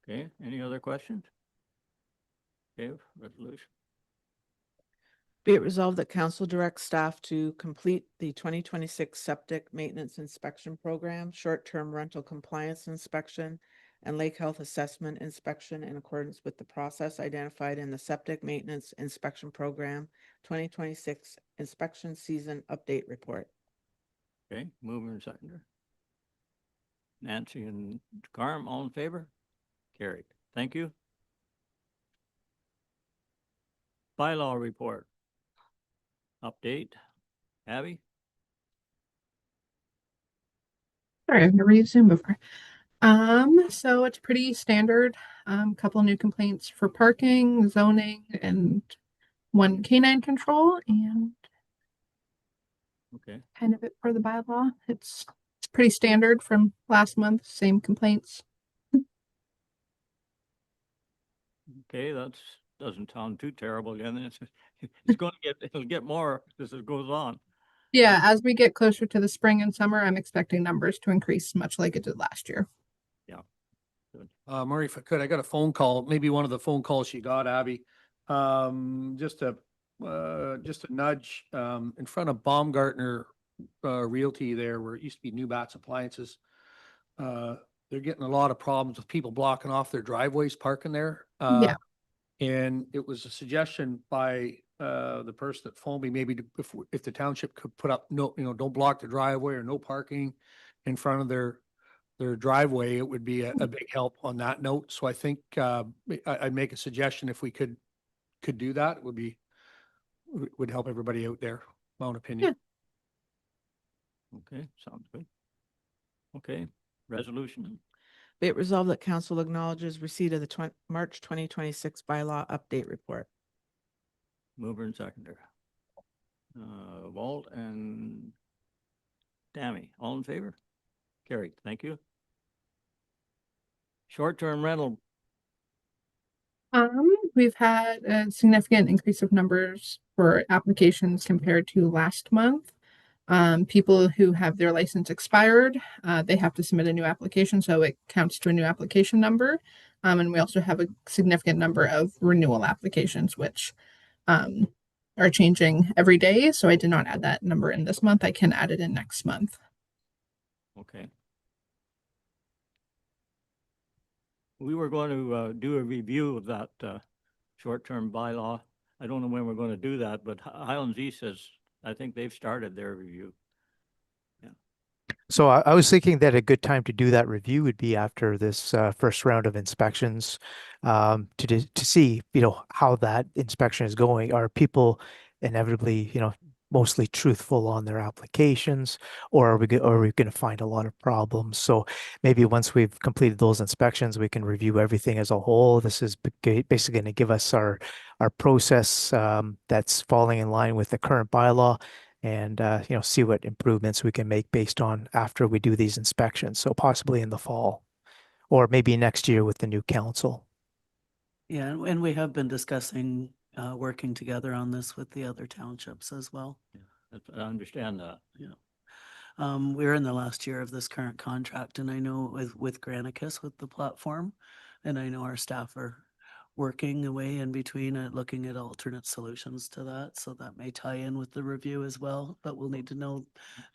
Okay, any other questions? Okay, resolution. Be it resolved that council directs staff to complete the 2026 septic maintenance inspection program, short-term rental compliance inspection, and lake health assessment inspection in accordance with the process identified in the septic maintenance inspection program 2026 inspection season update report. Okay, mover and seconder. Nancy and Carm, all in favor? Carried. Thank you. Bylaw report. Update. Abby? Sorry, I've never used Zoom before. So it's pretty standard. Couple new complaints for parking, zoning, and one canine control, and Okay, kind of it for the bylaw. It's pretty standard from last month, same complaints. okay, that's, doesn't sound too terrible again. It's going to it'll get more as it goes on. Yeah, as we get closer to the spring and summer, I'm expecting numbers to increase much like it did last year. Yeah. Good. Murray, if I could, I got a phone call, maybe one of the phone calls you got, Abby. Just a nudge, in front of Baumgartner, Realty there, where it used to be New Bats Appliances. They're getting a lot of problems with people blocking off their driveways, parking there. Yeah. And it was a suggestion by, the person that phoned me, maybe if the township could put up, no, don't block the driveway or no parking in front of their driveway, it would be a big help on that note. So I think, I'd make a suggestion if we could do that, it would help everybody out there, my own opinion. Okay, sounds good. Okay, resolution. Be it resolved that council acknowledges receipt of the March 2026 bylaw update report. Mover and seconder. Walt and Tammy, all in favor? Carried. Thank you. Short-term rental. We've had a significant increase of numbers for applications compared to last month. People who have their license expired, they have to submit a new application, so it counts to a new application number. And we also have a significant number of renewal applications, which are changing every day. So I did not add that number in this month. I can add it in next month. Okay. We were going to do a review of that short-term bylaw. I don't know when we're going to do that, but Highlands East says, I think they've started their review. So I was thinking that a good time to do that review would be after this first round of inspections, to see, how that inspection is going. Are people inevitably, mostly truthful on their applications, or are we going to find a lot of problems? So maybe once we've completed those inspections, we can review everything as a whole. This is basically going to give us our process that's falling in line with the current bylaw, and see what improvements we can make based on after we do these inspections. So possibly in the fall, or maybe next year with the new council. Yeah, and we have been discussing working together on this with the other townships as well. I understand that. Yeah. We're in the last year of this current contract, and I know with Granicus, with the platform, and I know our staff are working away in between looking at alternate solutions to that. So that may tie in with the review as well, but we'll need to know,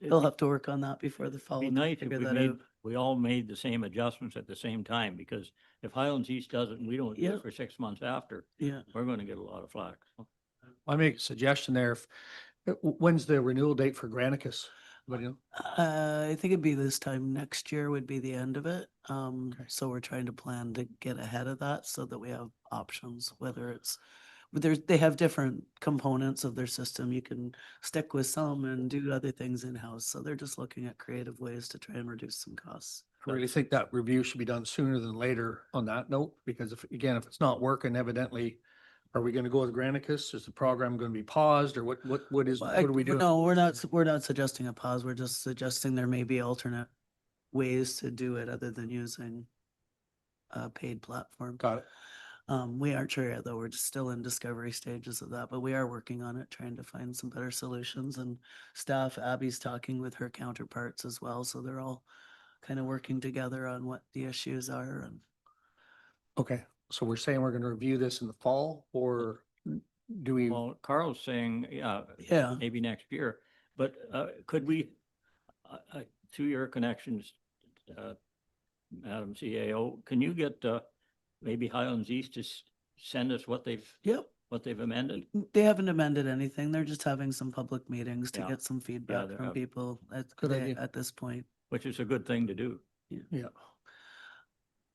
they'll have to work on that before the fall. It'd be to nice if figure we that made, out. we all made the same adjustments at the same time, because if Highlands East does it and we don't do Yeah. it for 6 months after, Yeah. we're going to get a lot of flack. I make a suggestion there. When's the renewal date for Granicus? Anybody know? I think it'd be this time next year would be the end of it. So we're trying to plan to get ahead of that so that we have options, whether it's, they have different components of their system. You can stick with some and do other things in-house. So they're just looking at creative ways to try and reduce some costs. I really think that review should be done sooner than later on that note, because if it's not working, evidently, are we going to go with Granicus? Is the program going to be paused, or what are we doing? No, we're not suggesting a pause. We're just suggesting there may be alternate ways to do it other than using a paid platform. Got it. We aren't sure yet, though. We're just still in discovery stages of that, but we are working on it, trying to find some better solutions. And staff, Abby's talking with her counterparts as well, so they're all kind of working together on what the issues are. And Okay, So we're saying we're gonna review this in the fall, or do we? Well, Carl's saying, Yeah. maybe next year, but could we, through your connections, Madam CAO, can you get maybe Highlands East to send us what they've Yep. what they've amended? They haven't amended anything. They're just having some public meetings to Yeah. get some feedback they're from having- people Good idea. at this point. Which is a good thing to do. Yeah,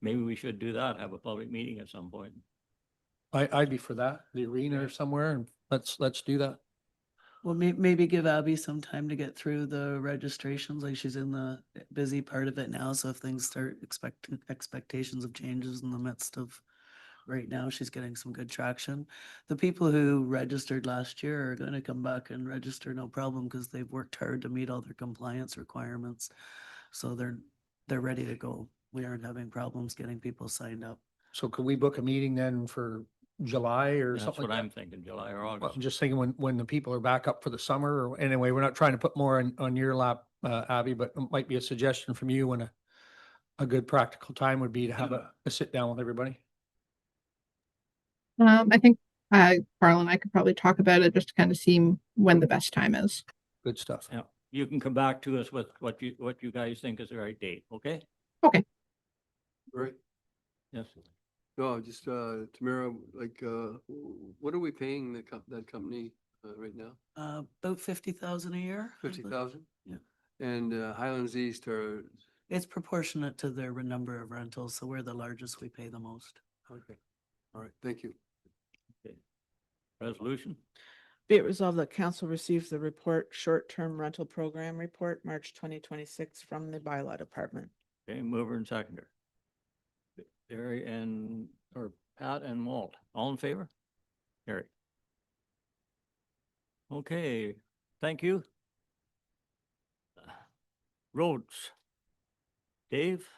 Maybe we should do that, have a public meeting at some point. I'd be for that, the arena or somewhere, and let's do that. Well, maybe give Abby some time to get through the registrations, like she's in the busy part of it now, so if things start expectations of changes in the midst of right now, she's getting some good traction. The people who registered last year are gonna come back and register no problem, because they've worked hard to meet all their compliance requirements. So they're ready to go. We aren't having problems getting people signed up. So could we book a meeting then for July or That's something what like I'm that? thinking, July or Well, August. I'm just thinking when the people are back up for the summer, or anyway, we're not trying to put more on your lap, Abby, but it might be a suggestion from you when a good practical time would be to have a sit down with everybody. I think Carl and I could probably talk about it just to kind of see when the best time is. Good stuff. Yeah, you can come back to us with what you guys think is the right date, okay? Okay. Right. Yes. No, just, Tamara, like, what are we paying that company, right now? About 50,000 a year. 50,000? Yeah. And, Highlands East are, It's proportionate to their number of rentals, so we're the largest, we pay the most. okay. All right, thank you. Resolution? Be it resolved that council receives the report, short-term rental program report, March 2026 from the Bylaw Department. Okay, mover and seconder. Barry or Pat and Walt, all in favor? Carry. Okay, thank you. Roads. Dave?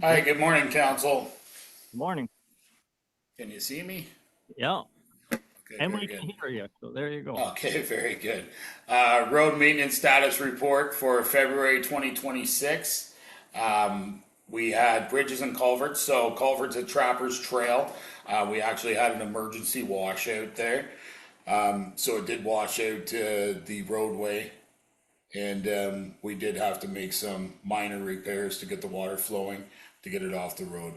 Hi, good morning, council. Good morning. Can you see me? Yeah. Okay, And very we good. can hear you, so there you go. Okay, very good. Road maintenance status report for February 2026. We had bridges and culverts. So culverts at Trappers Trail. We actually had an emergency washout there. So it did wash out the roadway. And we did have to make some minor repairs to get the water flowing, to get it off the road.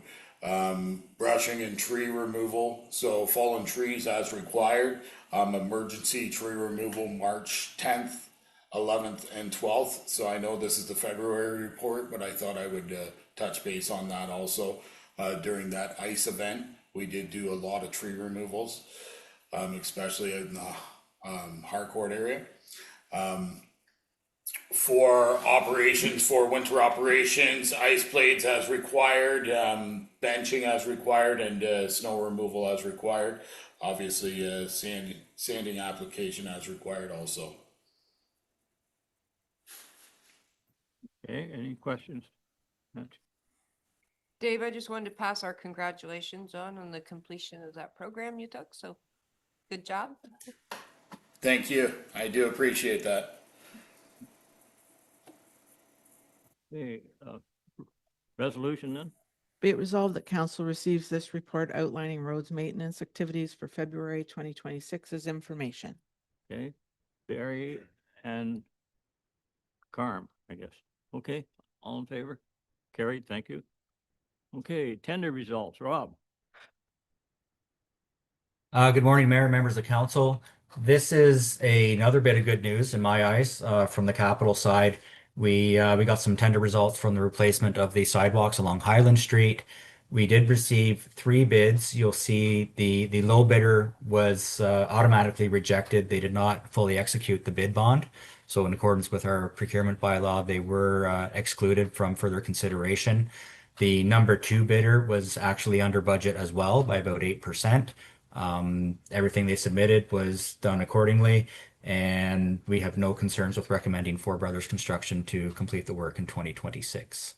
Brushing and tree removal, so fallen trees as required. Emergency tree removal March 10th, 11th, and 12th. So I know this is the February report, but I thought I would touch base on that also. During that ice event, we did do a lot of tree removals, especially in the Harcourt area. For operations, for winter operations, ice blades as required, benching as required, and snow removal as required. Obviously, sanding application as required also. Okay, any questions? Dave, I just wanted to pass our congratulations on the completion of that program you took. So good job. Thank you. I do appreciate that. Okay, resolution then? Be it resolved that council receives this report outlining roads maintenance activities for February 2026 as information. Okay, Barry and Carm, I guess. Okay, all in favor? Carried, thank you. Okay, tender results, Rob. Good morning, Mayor, members of council. This is another bit of good news in my eyes from the capital side. We got some tender results from the replacement of the sidewalks along Highland Street. We did receive 3 bids. You'll see the low bidder was automatically rejected. They did not fully execute the bid bond. So in accordance with our procurement bylaw, they were excluded from further consideration. The number 2 bidder was actually under budget as well by about 8%. Everything they submitted was done accordingly, and we have no concerns with recommending Four Brothers Construction to complete the work in 2026.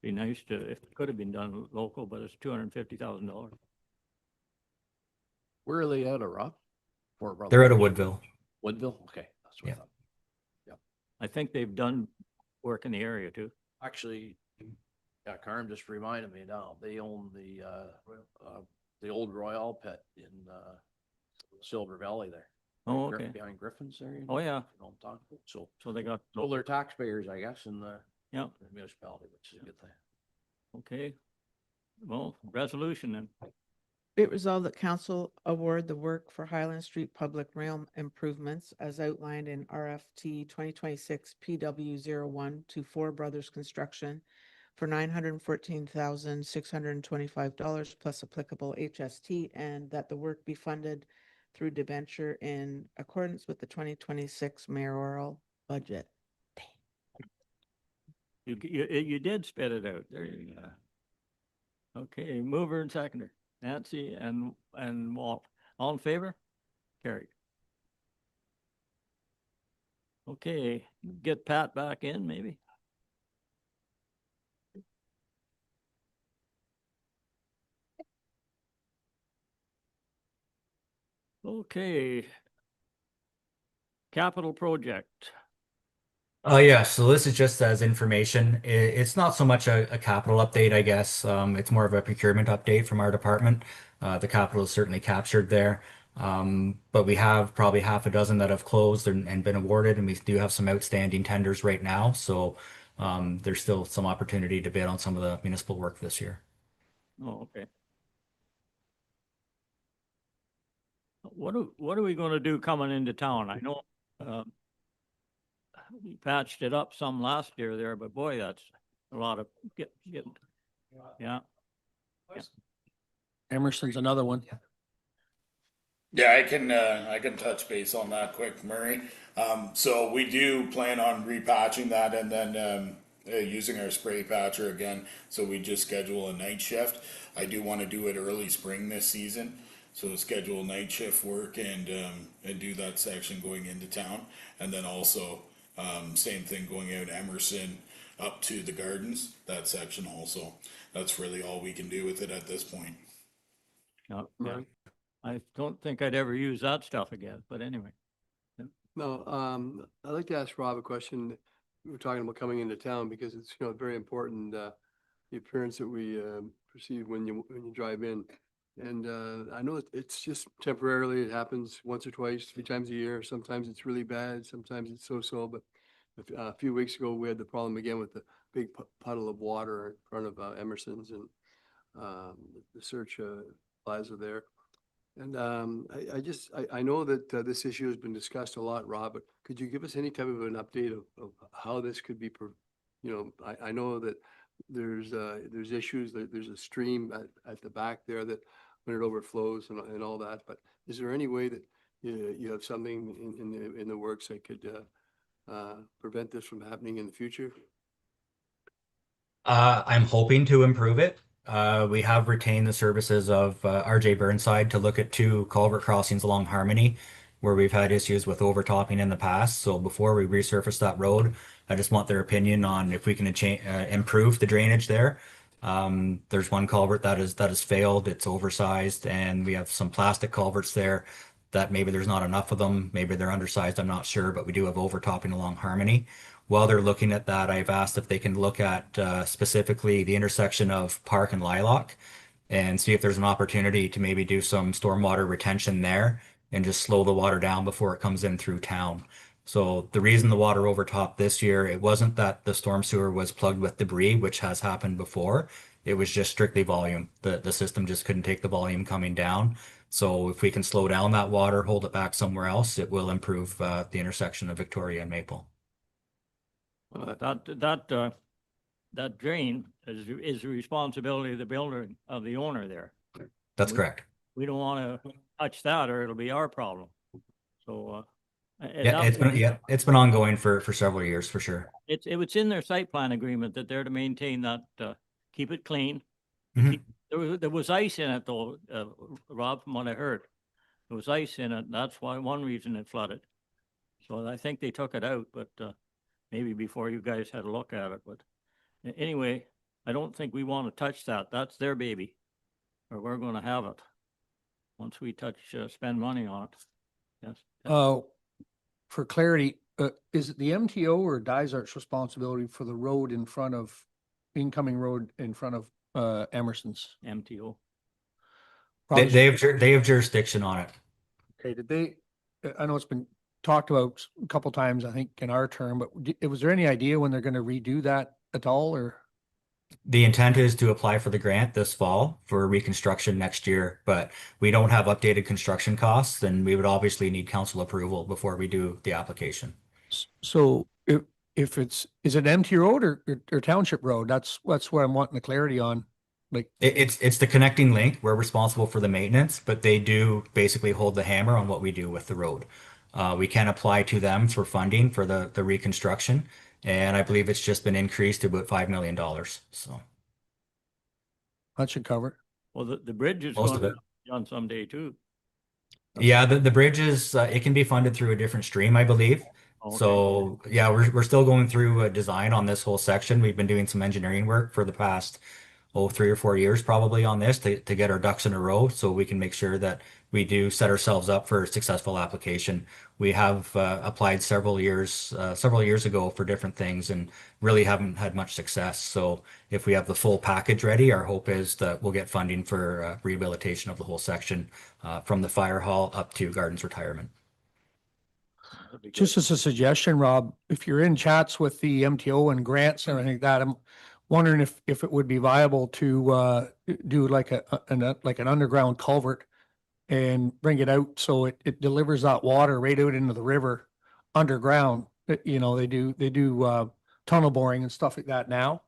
Be nice to, if it could have been done local, but it's $250,000. Where are they at, Rob? Fort Brother? They're out of Woodville. Woodville? Okay, that's what I Yeah. thought. I think they've done work in the area too. Actually, yeah, Carm just reminded me now, they own the old Royale pit in, Silver Valley there. Oh, Gri- okay. Behind Griffin's there. Oh, yeah. You know what I'm talking about? So they got, So they're taxpayers, I guess, in the yeah, municipality, which is a good thing. okay. Well, resolution then. Be it resolved that council award the work for Highland Street Public Realm improvements as outlined in RFT 2026 PW01 to Four Brothers Construction for $914,625 plus applicable HST, and that the work be funded through debenture in accordance with the 2026 mayoral budget. You did spit it out. There you go. Okay, mover and seconder, Nancy and Walt. All in favor? Carried. Okay, get Pat back in maybe. Okay. Capital project. Yeah, so this is just as information. It's not so much a capital update, I guess. It's more of a procurement update from our department. The capital is certainly captured there. But we have probably half a dozen that have closed and been awarded, and we do have some outstanding tenders right now. So there's still some opportunity to bid on some of the municipal work this year. Oh, okay. What are we gonna do coming into town? I know, we patched it up some last year there, but boy, that's a lot of yeah. Emerson's another one. Yeah, I can touch base on that quick, Murray. So we do plan on repatching that and then using our spray patcher again. So we just schedule a night shift. I do want to do it early spring this season. So schedule night shift work and do that section going into town. And then also, same thing going out Emerson up to the gardens, that section also. That's really all we can do with it at this point. Yeah. I don't think I'd ever use that stuff again, but anyway. No, I'd like to ask Rob a question. We're talking about coming into town because it's, very important, the appearance that we perceive when you drive in. And I know it's just temporarily, it happens once or twice, 3 times a year. Sometimes it's really bad, sometimes it's so-so, but a few weeks ago, we had the problem again with the big puddle of water in front of Emerson's and the search plaza there. And I know that this issue has been discussed a lot, Rob, but could you give us any type of an update of how this could be, I know that there's issues, that there's a stream at the back there that when it overflows and all that, but is there any way that you have something in the works that could prevent this from happening in the future? I'm hoping to improve it. We have retained the services of RJ Burnside to look at 2 culvert crossings along Harmony where we've had issues with overtopping in the past. So before we resurface that road, I just want their opinion on if we can improve the drainage there. There's one culvert that has failed. It's oversized, and we have some plastic culverts there that maybe there's not enough of them. Maybe they're undersized. I'm not sure, but we do have overtopping along Harmony. While they're looking at that, I've asked if they can look at specifically the intersection of Park and Lilac and see if there's an opportunity to maybe do some stormwater retention there and just slow the water down before it comes in through town. So the reason the water overtopped this year, it wasn't that the storm sewer was plugged with debris, which has happened before. It was just strictly volume. The system just couldn't take the volume coming down. So if we can slow down that water, hold it back somewhere else, it will improve the intersection of Victoria and Maple. That drain is the responsibility of the builder, of the owner there. That's correct. We don't want to touch that or it'll be our problem. So, It's been ongoing for several years for sure. It was in their site plan agreement that they're to maintain that, keep it clean. Mhm. There was ice in it though, Rob, from what I heard. There was ice in it. That's why, one reason it flooded. So I think they took it out, but maybe before you guys had a look at it, but anyway, I don't think we want to touch that. That's their baby. Or we're gonna have it. Once we spend money on it. Yes. For clarity, is it the MTO or Dysart's responsibility for the road in front of, incoming road in front of Emerson's? MTO. They have jurisdiction on it. Okay, did they, I know it's been talked about a couple times, I think, in our term, but was there any idea when they're gonna redo that at all, or? The intent is to apply for the grant this fall for reconstruction next year, but we don't have updated construction costs, and we would obviously need council approval before we do the application. So if it's, is it empty road or township road? That's what I'm wanting the clarity on. Like, It's the connecting link. We're responsible for the maintenance, but they do basically hold the hammer on what we do with the road. We can apply to them for funding for the reconstruction, and I believe it's just been increased to about $5 million. So that should cover it. Well, the bridge is Most going of to it. be on someday too. Yeah, the bridge is it can be funded through a different stream, I believe. Okay. So yeah, we're still going through a design on this whole section. We've been doing some engineering work for the past 3 or 4 years probably on this to get our ducks in a row so we can make sure that we do set ourselves up for a successful application. We have applied several years ago for different things and really haven't had much success. So if we have the full package ready, our hope is that we'll get funding for rehabilitation of the whole section from the fire hall up to Gardens Retirement. Just as a suggestion, Rob, if you're in chats with the MTO and grants and everything like that, I'm wondering if it would be viable to do like an underground culvert and bring it out so it delivers that water right out into the river underground. You know, they do tunnel boring and stuff like that now.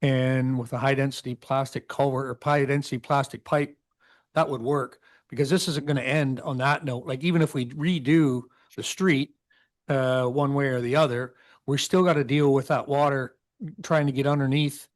And with a high density plastic culvert or high density plastic pipe, that would work, because this isn't going to end on that note. Like, even if we redo the street one way or the other, we're still got to deal with that water trying to get underneath.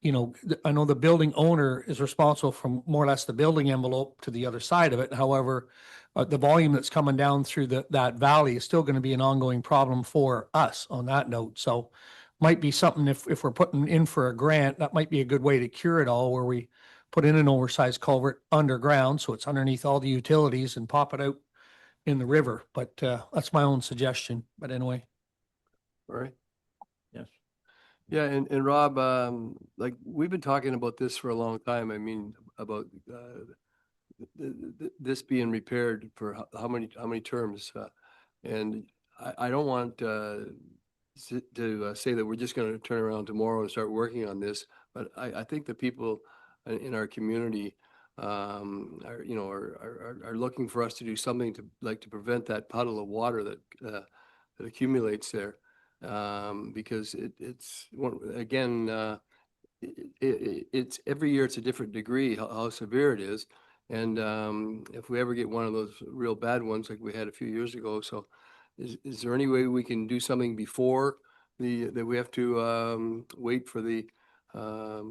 You know, I know the building owner is responsible from more or less the building envelope to the other side of it. However, the volume that's coming down through that valley is still going to be an ongoing problem for us on that note. So might be something, if we're putting in for a grant, that might be a good way to cure it all, where we put in an oversized culvert underground, so it's underneath all the utilities, and pop it out in the river. But that's my own suggestion. But anyway. All right. Yes. Yeah, and Rob, like, we've been talking about this for a long time. I mean, about this being repaired for how many terms? And I don't want to say that we're just going to turn around tomorrow and start working on this, but I think the people in our community are looking for us to do something to prevent that puddle of water that accumulates there. Because it's it's every year it's a different degree how severe it is. And if we ever get one of those real bad ones like we had a few years ago, so is there any way we can do something before that we have to wait for the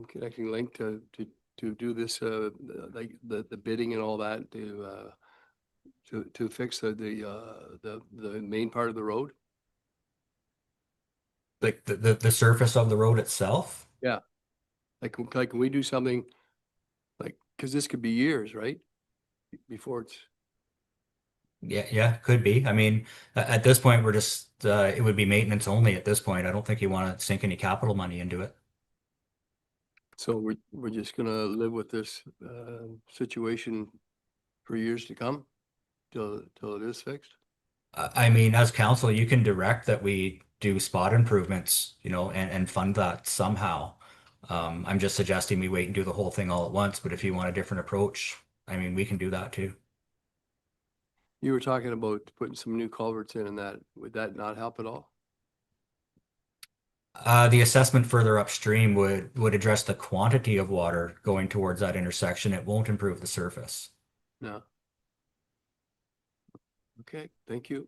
connecting link to do this, like the bidding and all that, to fix the main part of the road? Like the surface of the road itself? Yeah. Like, can we do something like, because this could be years, right? Before it's. Yeah, could be. I mean, at this point, we're just, it would be maintenance only at this point. I don't think you want to sink any capital money into it. So we're just gonna live with this situation for years to come till it is fixed? I mean, as council, you can direct that we do spot improvements, and fund that somehow. I'm just suggesting we wait and do the whole thing all at once, but if you want a different approach, I mean, we can do that too. You were talking about putting some new culverts in, and that, would that not help at all? The assessment further upstream would address the quantity of water going towards that intersection. It won't improve the surface. No. Okay, thank you.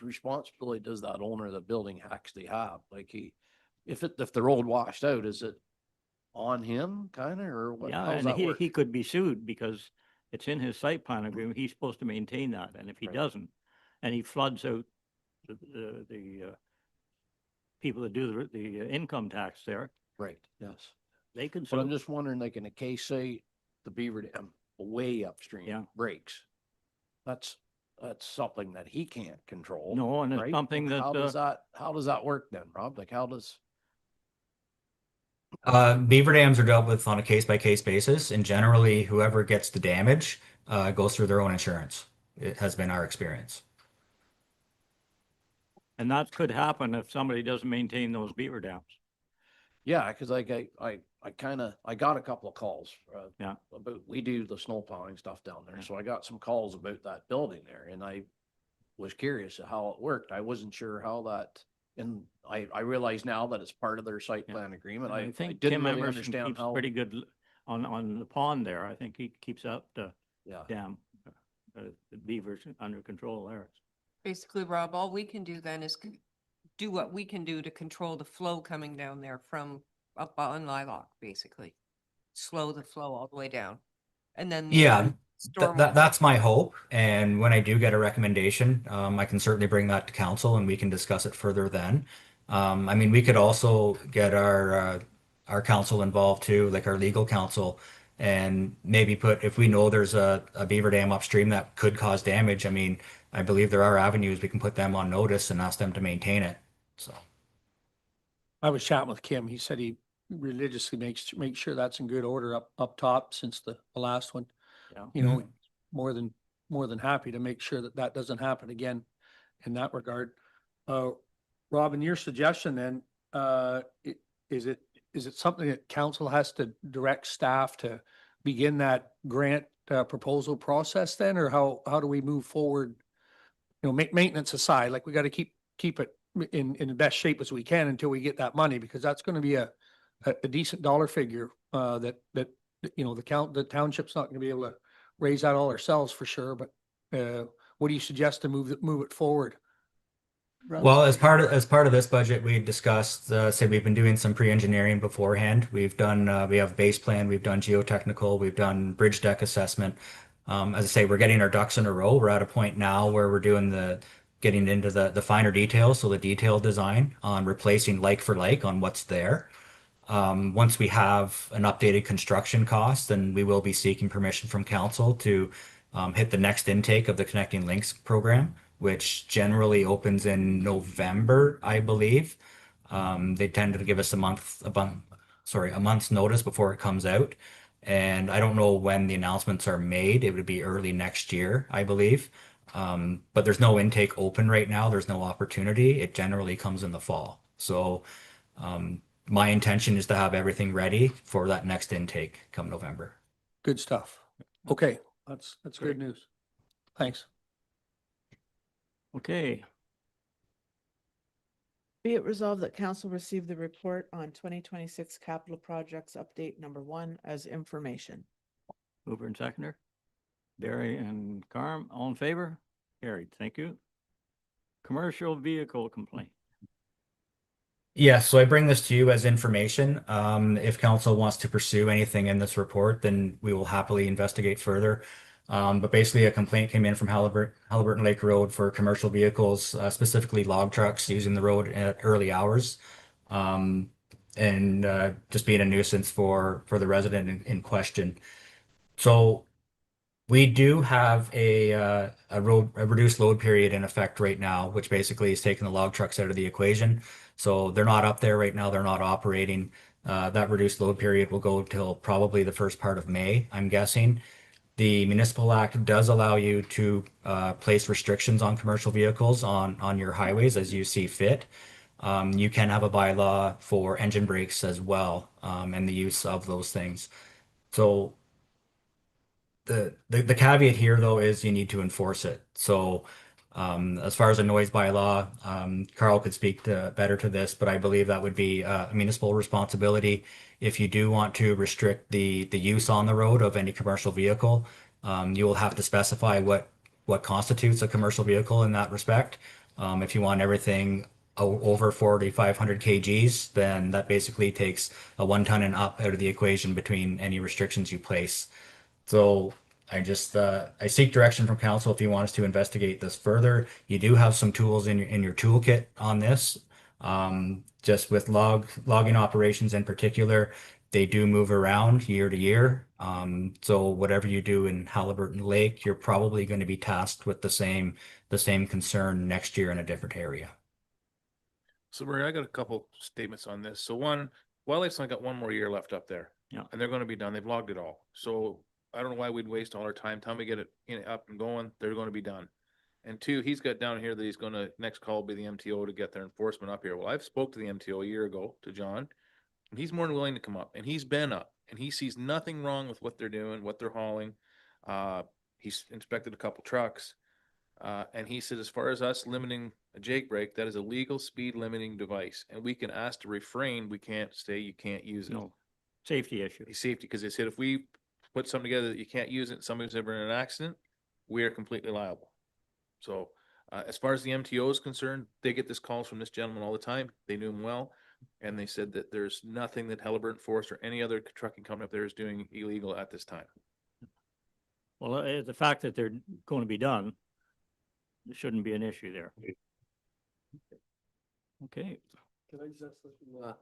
responsibility does that owner of the building actually have? Like if the road washed out, is it on him kind of, or what? Yeah, How's and that work? he could be sued because it's in his site plan agreement. He's supposed to maintain that. And if he doesn't, and he floods out the people that do the income tax there, Right, yes. they can But I'm sue. just wondering, like in a case, say the beaver dam way upstream breaks, that's something that he can't control. No, and it's right? something that, How does that work then, Rob? Like how does? Beaver dams are dealt with on a case-by-case basis, and generally whoever gets the damage goes through their own insurance. It has been our experience. and that could happen if somebody doesn't maintain those beaver dams. Yeah, because like I got a couple of calls. Yeah. About, we do the snow plowing stuff down there. So I got some calls about that building there and I was curious of how it worked. I wasn't sure how that, and I realize now that it's part of their site plan agreement. And I think didn't Tim really Emerson understand keeps how. pretty good on the pond there. I think he keeps up the dam, the beavers under control there. Basically, Rob, all we can do then is do what we can do to control the flow coming down there from up on Lilac, basically. Slow the flow all the way down. And then Yeah, storm. that's my hope. And when I do get a recommendation, I can certainly bring that to council and we can discuss it further then. I mean, we could also get our council involved too, like our legal counsel, and maybe if we know there's a beaver dam upstream that could cause damage. I mean, I believe there are avenues we can put them on notice and ask them to maintain it. So. I was chatting with Kim. He said he religiously makes sure that's in good order up top since the last one. Yeah. You know, more than happy to make sure that doesn't happen again in that regard. Robin, your suggestion then, is it something that council has to direct staff to begin that grant proposal process then, or how do we move forward? You know, maintenance aside, like we got to keep it in the best shape as we can until we get that money, because that's going to be a decent dollar figure that you know the township's not going to be able to raise that all ourselves for sure. But what do you suggest to move it forward? Well, as part of this budget, we discussed, say we've been doing some pre-engineering beforehand. We've done, we have base plan, we've done geotechnical, we've done bridge deck assessment. As I say, we're getting our ducks in a row. We're at a point now where we're doing getting into the finer details. So the detailed design on replacing like for like on what's there. Once we have an updated construction cost, then we will be seeking permission from council to hit the next intake of the Connecting Links program, which generally opens in November, I believe. They tend to give us a month's notice before it comes out. And I don't know when the announcements are made. It would be early next year, I believe. But there's no intake open right now. There's no opportunity. It generally comes in the fall. So my intention is to have everything ready for that next intake come November. Good stuff. Okay, that's good news. Thanks. Okay, Be it resolved that council receive the report on 2026 capital projects update number 1 as information. mover and seconder. Barry and Carm, all in favor? Carried, thank you. Commercial vehicle complaint. Yes, so I bring this to you as information. If council wants to pursue anything in this report, then we will happily investigate further. But basically a complaint came in from Halliburton Lake Road for commercial vehicles, specifically log trucks using the road at early hours. And just being a nuisance for the resident in question. So we do have a reduced load period in effect right now, which basically is taking the log trucks out of the equation. So they're not up there right now. They're not operating. That reduced load period will go till probably the first part of May, I'm guessing. The Municipal Act does allow you to place restrictions on commercial vehicles on your highways as you see fit. You can have a bylaw for engine brakes as well, and the use of those things. So the caveat here though is you need to enforce it. So as far as a noise bylaw, Carl could speak better to this, but I believe that would be a municipal responsibility. If you do want to restrict the use on the road of any commercial vehicle, you will have to specify what constitutes a commercial vehicle in that respect. If you want everything over 4,500 kgs, then that basically takes a 1 ton and up out of the equation between any restrictions you place. So I seek direction from council if you want us to investigate this further. You do have some tools in your toolkit on this. Just with logging operations in particular, they do move around year to year. So whatever you do in Halliburton Lake, you're probably going to be tasked with the same concern next year in a different area. So Murray, I got a couple statements on this. So one, Wildlife's only got 1 more year left up there. Yeah. And they're gonna be done. They've logged it all. So I don't know why we'd waste all our time. Time we get it up and going, they're gonna be done. And 2, he's got down here that he's gonna, next call will be the MTO to get their enforcement up here. Well, I've spoke to the MTO a year ago, to John, and he's more than willing to come up, and he's been up, and he sees nothing wrong with what they're doing, what they're hauling. He's inspected a couple trucks. And he said, as far as us limiting a Jake brake, that is a legal speed limiting device, and we can ask to refrain. We can't say you can't use it. No, safety issue. Safety, because they said if we put something together that you can't use it, somebody's ever in an accident, we are completely liable. So as far as the MTO is concerned, they get this calls from this gentleman all the time. They knew him well, and they said that there's nothing that Halliburton Force or any other trucking company up there is doing illegal at this time. Well, the fact that they're going to be done, there shouldn't be an issue there. Okay. Can I just ask something?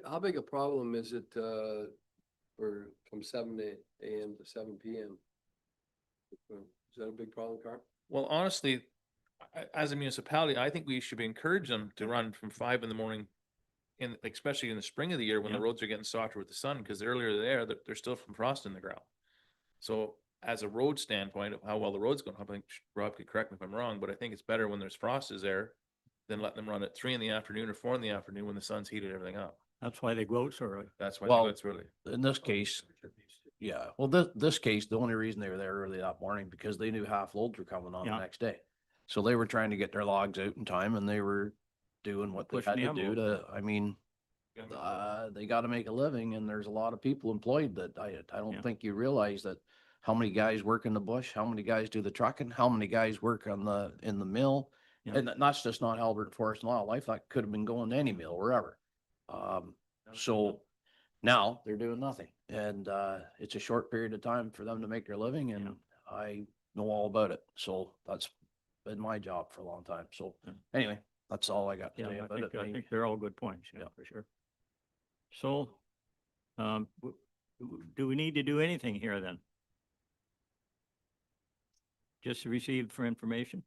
How big a problem is it, for from 7 AM to 7 PM? Is that a big problem, Carl? Well, honestly, as a municipality, I think we should encourage them to run from 5 in the morning, especially in the spring of the year when the roads are getting softer with the sun, because earlier they're still from frost in the ground. So as a road standpoint of how well the road's going, I think Rob could correct me if I'm wrong, but I think it's better when there's frost is there than letting them run at 3 in the afternoon or 4 in the afternoon when the sun's heated everything up. That's why they go out so early. That's why Well, they go out so early. In this case, yeah, well, this case, the only reason they were there early that morning because they knew half loads were coming on the Yeah. next day. So they were trying to get their logs out in time and they were doing what they Pushing had the to do to, I mean, they got to make a living and there's a lot of people employed that I don't Yeah. think you realize that how many guys work in the bush, how many guys do the trucking, how many guys work in the mill. Yeah. And that's just not Halliburton Forest and Wildlife. That could have been going to any mill, wherever. So now they're doing nothing and, it's a short period of time for them to make their living and I know all about it. So that's been my job for a long time. So anyway, that's all I got to Yeah, say about it. I think they're all good points, yeah, for sure. So, do we need to do anything here then? Just received for information?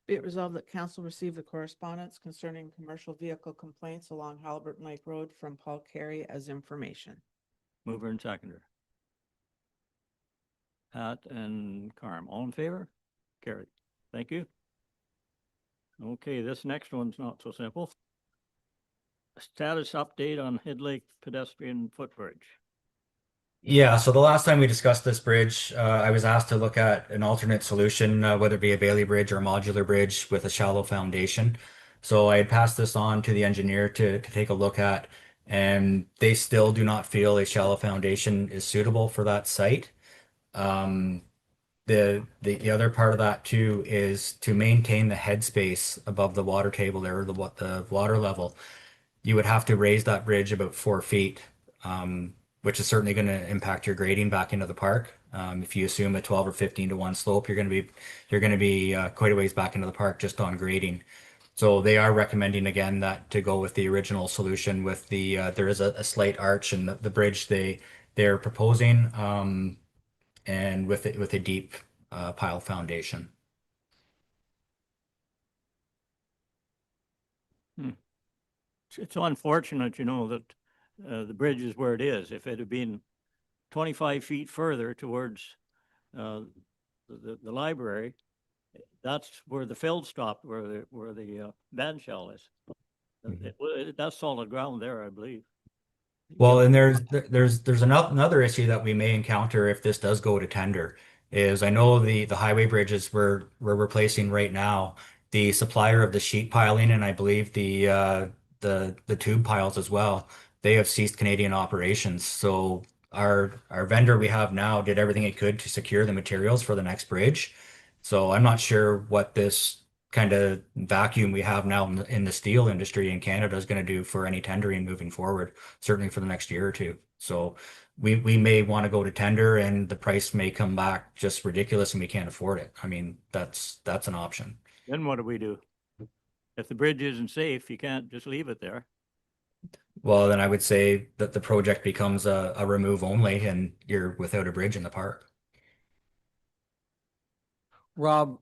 Be it resolved that council receive the correspondence concerning commercial vehicle complaints along Halliburton Lake Road from Paul Carey as information. Mover and seconder. Pat and Carm, all in favor? Carried. Thank you. Okay, this next one's not so simple. Status update on Head Lake pedestrian footbridge. Yeah, so the last time we discussed this bridge, I was asked to look at an alternate solution, whether it be a Bailey bridge or a modular bridge with a shallow foundation. So I had passed this on to the engineer to take a look at, and they still do not feel a shallow foundation is suitable for that site. The other part of that too is to maintain the headspace above the water table there, or the water level. You would have to raise that bridge about 4 feet, which is certainly going to impact your grading back into the park. If you assume a 12 or 15 to 1 slope, you're going to be quite a ways back into the park just on grading. So they are recommending again that to go with the original solution with the there is a slight arch in the bridge they're proposing, and with a deep pile foundation. It's unfortunate, that the bridge is where it is. If it had been 25 feet further towards the library, that's where the field stopped, where the band shell is. That's solid ground there, I believe. Well, and there's another issue that we may encounter if this does go to tender is I know the highway bridges we're replacing right now, the supplier of the sheet piling and I believe the tube piles as well, they have ceased Canadian operations. So our vendor we have now did everything it could to secure the materials for the next bridge. So I'm not sure what this kind of vacuum we have now in the steel industry in Canada is going to do for any tendering moving forward, certainly for the next year or two. So we may want to go to tender and the price may come back just ridiculous and we can't afford it. I mean, that's an option. Then what do we do? If the bridge isn't safe, you can't just leave it there. Well, then I would say that the project becomes a remove only and you're without a bridge in the park. Rob,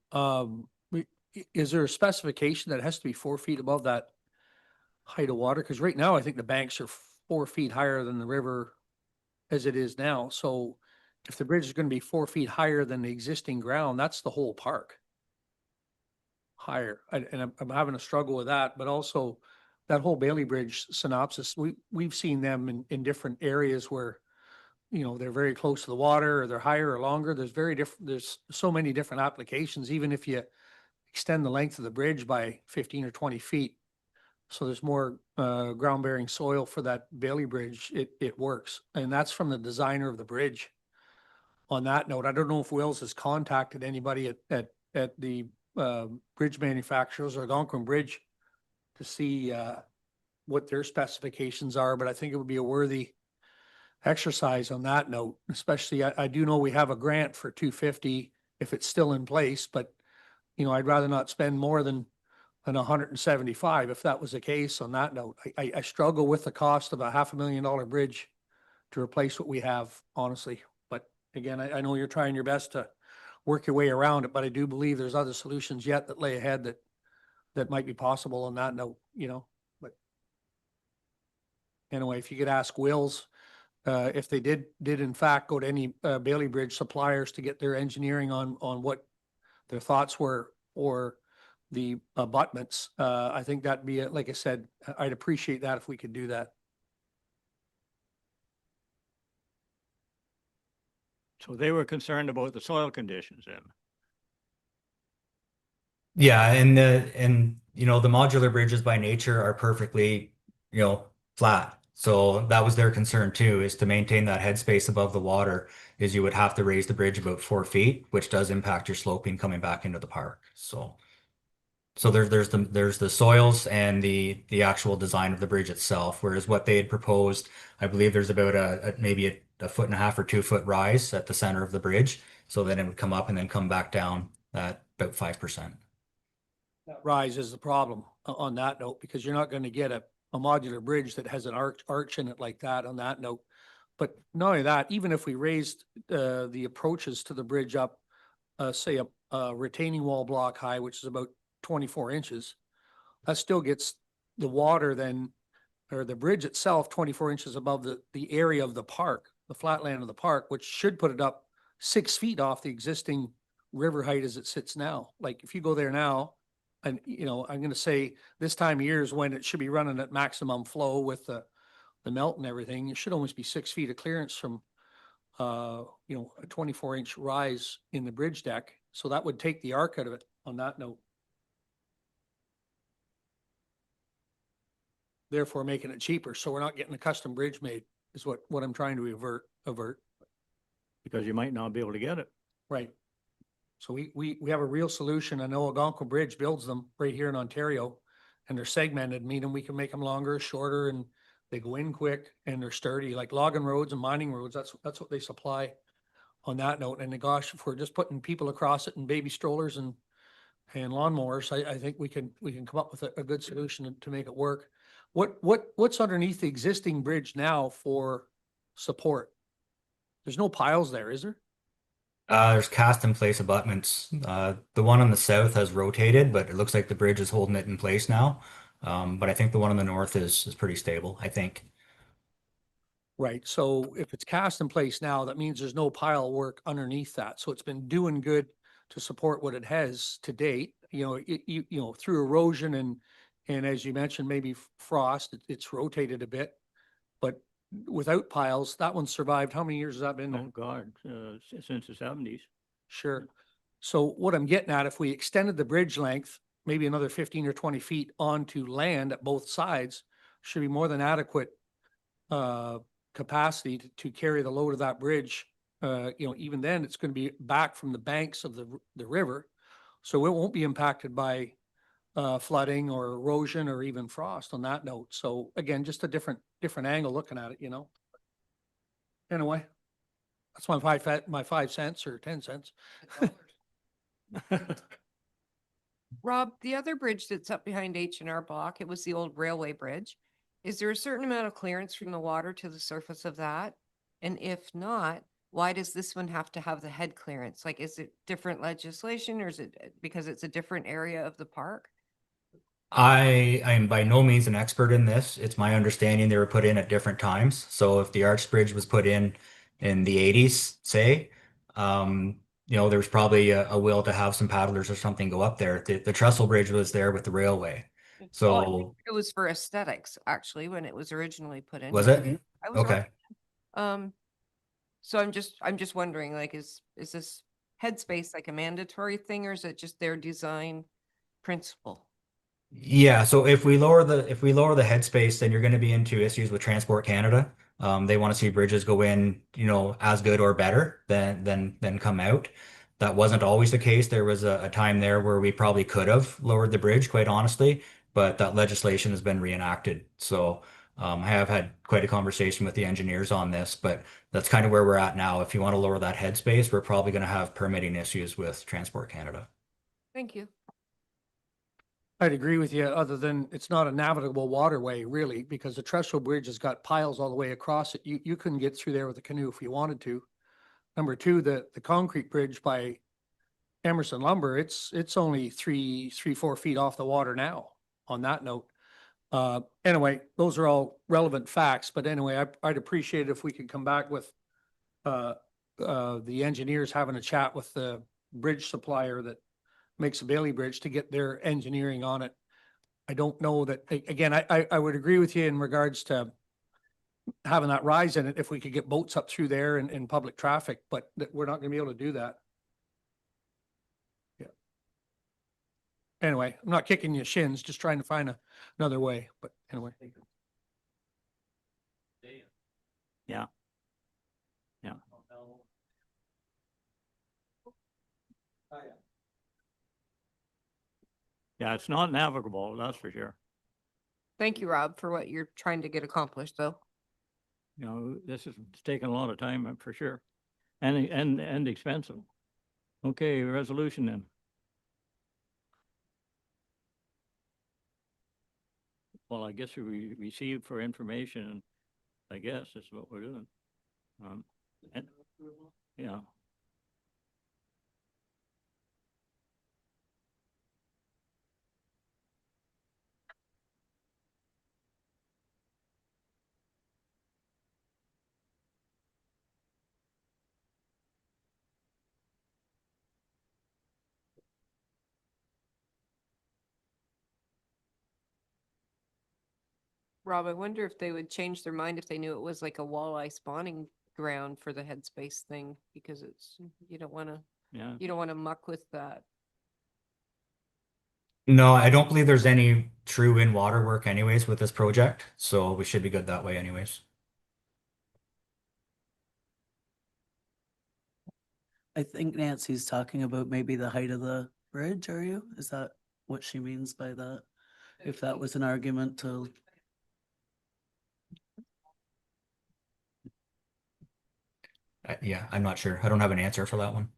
is there a specification that it has to be 4 feet above that height of water? Because right now, I think the banks are 4 feet higher than the river as it is now. So if the bridge is going to be 4 feet higher than the existing ground, that's the whole park. Higher. And I'm having a struggle with that, but also that whole Bailey Bridge synopsis, we've seen them in different areas where, you know, they're very close to the water or they're higher or longer. There's so many different applications, even if you extend the length of the bridge by 15 or 20 feet. So there's more ground bearing soil for that Bailey Bridge. It works. And that's from the designer of the bridge. On that note, I don't know if Wills has contacted anybody at the bridge manufacturers or Algonquin Bridge to see what their specifications are, but I think it would be a worthy exercise on that note, especially I do know we have a grant for 250 if it's still in place, but you know, I'd rather not spend more than 175 if that was the case on that note. I struggle with the cost of a $500,000 bridge to replace what we have, honestly. But again, I know you're trying your best to work your way around it, but I do believe there's other solutions yet that lay ahead that might be possible on that note, you know. But anyway, if you could ask Wills, if they did in fact go to any Bailey Bridge suppliers to get their engineering on what their thoughts were or the abutments, I think that'd be, like I said, I'd appreciate that if we could do that. So they were concerned about the soil conditions then. Yeah, and you know, the modular bridges by nature are perfectly, you know, flat. So that was their concern too, is to maintain that headspace above the water, is you would have to raise the bridge about 4 feet, which does impact your sloping coming back into the park. So there's the soils and the actual design of the bridge itself. Whereas what they had proposed, I believe there's about maybe a 1.5 or 2 foot rise at the center of the bridge. So then it would come up and then come back down at about 5%. That rise is the problem on that note, because you're not going to get a modular bridge that has an arch in it like that on that note. But not only that, even if we raised the approaches to the bridge up, say a retaining wall block high, which is about 24 inches, that still gets the water then, or the bridge itself, 24 inches above the area of the park, the flatland of the park, which should put it up 6 feet off the existing river height as it sits now. Like if you go there now, and you know, I'm going to say this time of year is when it should be running at maximum flow with the melt and everything. It should almost be 6 feet of clearance from, you know, a 24-inch rise in the bridge deck. So that would take the arc out of it on that note. Therefore making it cheaper. So we're not getting a custom bridge made is what I'm trying to avert. Because you might not be able to get it. Right. So we have a real solution. I know Algonquin Bridge builds them right here in Ontario and they're segmented, meaning we can make them longer, shorter, and they go in quick and they're sturdy, like logging roads and mining roads. That's what they supply on that note. And gosh, if we're just putting people across it and baby strollers and lawnmowers, I think we can come up with a good solution to make it work. What's underneath the existing bridge now for support? There's no piles there, is there? There's cast in place abutments. The one on the south has rotated, but it looks like the bridge is holding it in place now. But I think the one on the north is pretty stable, I think. Right. So if it's cast in place now, that means there's no pile work underneath that. So it's been doing good to support what it has to date. You know, you know, through erosion and as you mentioned, maybe frost, it's rotated a bit, but without piles, that one survived. How many years has that been there? Oh, God, since the 70s. Sure. So what I'm getting at, if we extended the bridge length, maybe another 15 or 20 feet onto land at both sides, should be more than adequate capacity to carry the load of that bridge even then, it's going to be back from the banks of the river. So it won't be impacted by flooding or erosion or even frost on that note. So again, just a different angle looking at it, Anyway, that's my 5 cents or 10 cents. Rob, the other bridge that's up behind H&R Block, it was the old railway bridge. Is there a certain amount of clearance from the water to the surface of that? And if not, why does this one have to have the head clearance? Like, is it different legislation or is it because it's a different area of the park? I am by no means an expert in this. It's my understanding they were put in at different times. So if the Arch Bridge was put in the 80s, say, there's probably a will to have some paddlers or something go up there. The Trestle Bridge was there with the railway. Well, I So think it was for aesthetics, actually, when it was originally put in. was it? I was wrong. Okay. So I'm just wondering, like, is this headspace like a mandatory thing or is it just their design principle? Yeah, so if we lower the headspace, then you're going to be into issues with Transport Canada. They want to see bridges go in, as good or better than come out. That wasn't always the case. There was a time there where we probably could have lowered the bridge, quite honestly, but that legislation has been reenacted. So I have had quite a conversation with the engineers on this, but that's kind of where we're at now. If you want to lower that headspace, we're probably going to have permitting issues with Transport Canada. Thank you. I'd agree with you, other than it's not a navigable waterway really, because the Trestle Bridge has got piles all the way across it. You couldn't get through there with a canoe if you wanted to. Number two, the concrete bridge by Emerson Lumber, it's only 4 feet off the water now on that note. Anyway, those are all relevant facts, but anyway, I'd appreciate it if we could come back with the engineers having a chat with the bridge supplier that makes a Bailey Bridge to get their engineering on it. I don't know that, again, I would agree with you in regards to having that rise in it, if we could get boats up through there in public traffic, but we're not gonna be able to do that. Yeah. Anyway, I'm not kicking you shins, just trying to find another way, but anyway. Yeah. Yeah. Yeah, it's not navigable, that's for sure. Thank you, Rob, for what you're trying to get accomplished, though. This is it's taken a lot of time for sure, and expensive. Okay, resolution then. Well, I guess we receive for information, I guess that's what we're doing. And, yeah. Rob, I wonder if they would change their mind if they knew it was like a walleye spawning ground for the headspace thing, because you don't want to muck with that. No, I don't believe there's any true in-water work anyways with this project, so we should be good that way anyways. I think Nancy's talking about maybe the height of the bridge, are you? Is that what she means by that? If that was an argument to, Yeah, I'm not sure. I don't have an answer for that one.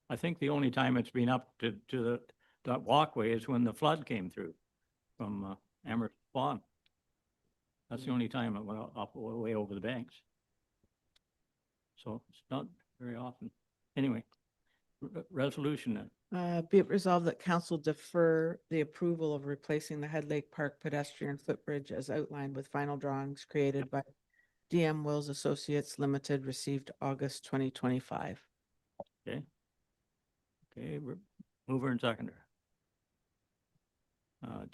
I think the only time it's been up to that walkway is when the flood came through from Amherst Pond. That's the only time it went up way over the banks. So it's not very often. Anyway, resolution then. Be it resolved that council defer the approval of replacing the Head Lake Park pedestrian footbridge as outlined with final drawings created by DM Wills Associates Limited, received August 2025. Okay. Okay, mover and seconder.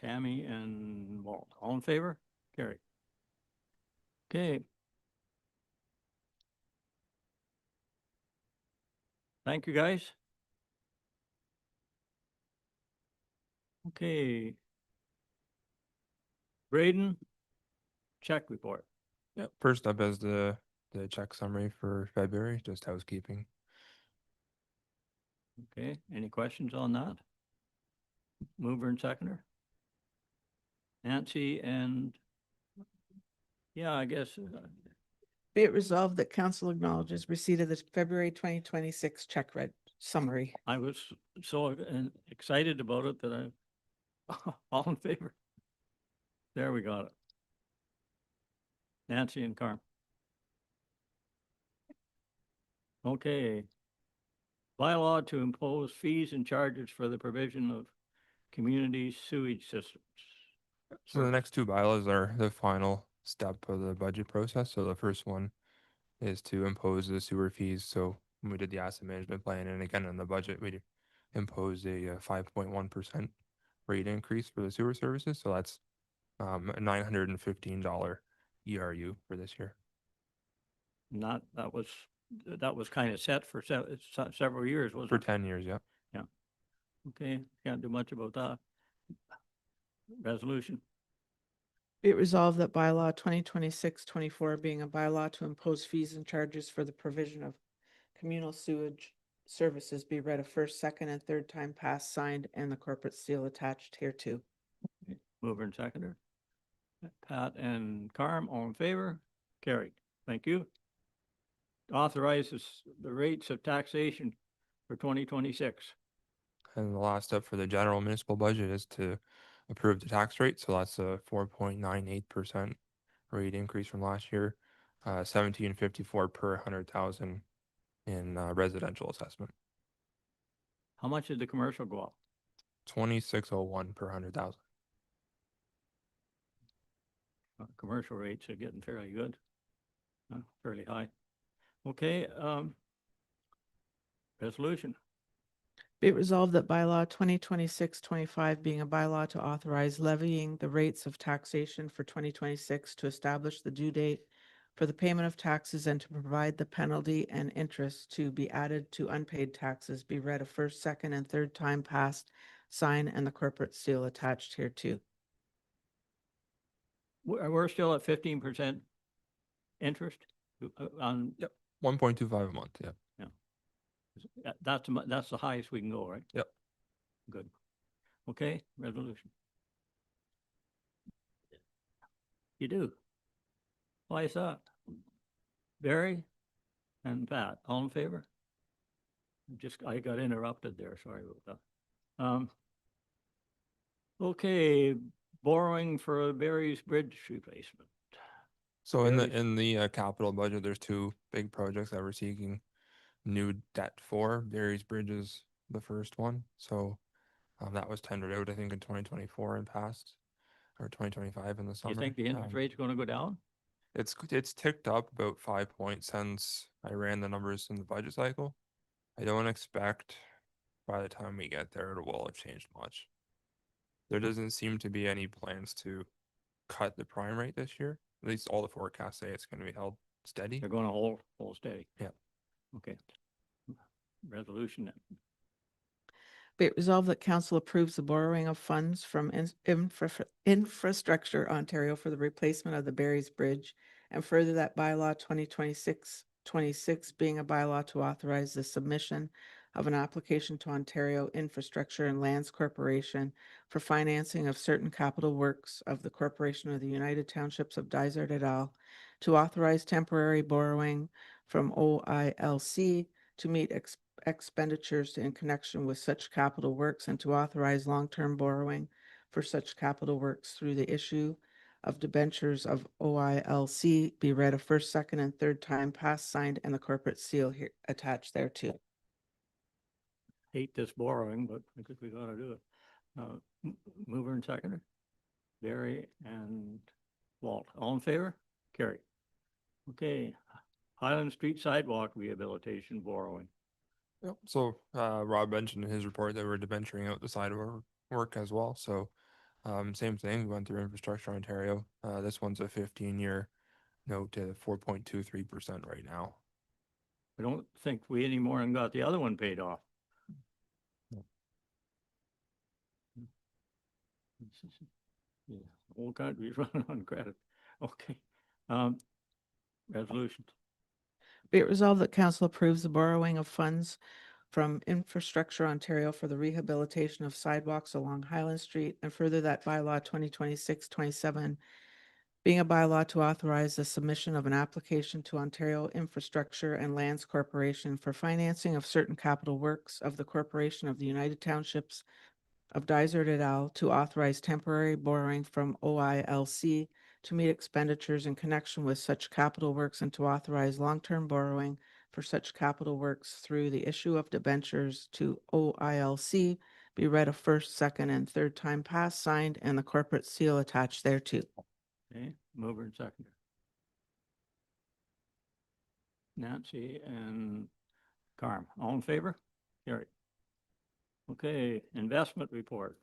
Tammy and Walt, all in favor? Carry. Okay. Thank you, guys. Okay. Braden, check report. Yeah, first up is the the check summary for February, just housekeeping. Okay, any questions on that? Mover and seconder? Nancy and, yeah, I guess, Be it resolved that council acknowledges receipt of the February 2026 check read summary. I was so excited about it that I, all in favor? There, we got it. Nancy and Carm. Okay. Bylaw to impose fees and charges for the provision of community sewage systems. So the next two bylaws are the final step of the budget process. So the first one is to impose the sewer fees. So when we did the asset management plan, and again in the budget, we imposed a 5.1% rate increase for the sewer services. So that's a $915 ERU for this year. Not, that was kind of set for several years, wasn't For it? 10 years, yeah. Yeah. Okay, can't do much about that. Resolution. Be it resolved that bylaw 2026-24 being a bylaw to impose fees and charges for the provision of communal sewage services be read a first, second, and third time passed, signed, and the corporate seal attached hereto. Mover and seconder. Pat and Carm, all in favor? Carried. Thank you. Authorizes the rates of taxation for 2026. And the last step for the general municipal budget is to approve the tax rate. So that's a 4.98% rate increase from last year, 1754 per 100,000 in residential assessment, How much did the commercial go up? 2601 per 100,000. Commercial rates are getting fairly good, fairly high. Okay, resolution. Be it resolved that bylaw 2026-25 being a bylaw to authorize levying the rates of taxation for 2026 to establish the due date for the payment of taxes and to provide the penalty and interest to be added to unpaid taxes be read a first, second, and third time passed, signed, and the corporate seal attached hereto. We're still at 15% interest on. Yep, 1.25 a month. Yeah. That's the highest we can go, right? Yep. Good. Okay, resolution. You do. Why is that? Barry and Pat, all in favor? I got interrupted there, sorry about that. Okay, borrowing for Barry's bridge replacement. So in the capital budget, there's two big projects that we're seeking new debt for. Barry's Bridge is the first one. So that was tendered out, I think, in 2024 and passed, or 2025 in the summer. You think the interest rate's going to go down? It's ticked up about 5 points since I ran the numbers in the budget cycle. I don't expect by the time we get there it will have changed much. There doesn't seem to be any plans to cut the prime rate this year. At least all the forecasts say it's going to be held steady. They're going to hold steady. Yeah. Okay. Resolution. Be it resolved that council approves the borrowing of funds from Infrastructure Ontario for the replacement of the Barry's Bridge, and further that bylaw 2026 being a bylaw to authorize the submission of an application to Ontario Infrastructure and Lands Corporation for financing of certain capital works of the Corporation of the United Townships of Dysart et al. To authorize temporary borrowing from OILC to meet expenditures in connection with such capital works and to authorize long-term borrowing for such capital works through the issue of debentures of OILC be read a first, second, and third time passed, signed, and the corporate seal here attached thereto. Hate this borrowing, but I think we gotta do it. Mover and seconder, Barry and Walt, all in favor? Carry. Okay, Highland Street sidewalk rehabilitation borrowing. Yep. So Rob mentioned in his report that we're debenturing out the side of our work as well. So same thing, we went through Infrastructure Ontario. This one's a 15-year note at 4.23% right now. I don't think we anymore and got the other one paid off. Yeah, whole country's running on credit. Okay. Resolutions. Be it resolved that council approves the borrowing of funds from Infrastructure Ontario for the rehabilitation of sidewalks along Highland Street, and further that bylaw 2026-27 being a bylaw to authorize the submission of an application to Ontario Infrastructure and Lands Corporation for financing of certain capital works of the Corporation of the United Townships of Dysart et al. To authorize temporary borrowing from OILC to meet expenditures in connection with such capital works and to authorize long-term borrowing for such capital works through the issue of debentures to OILC be read a first, second, and third time passed, signed, and the corporate seal attached thereto. Okay, mover and seconder. Nancy and Carm, all in favor? Carried. Okay, investment report.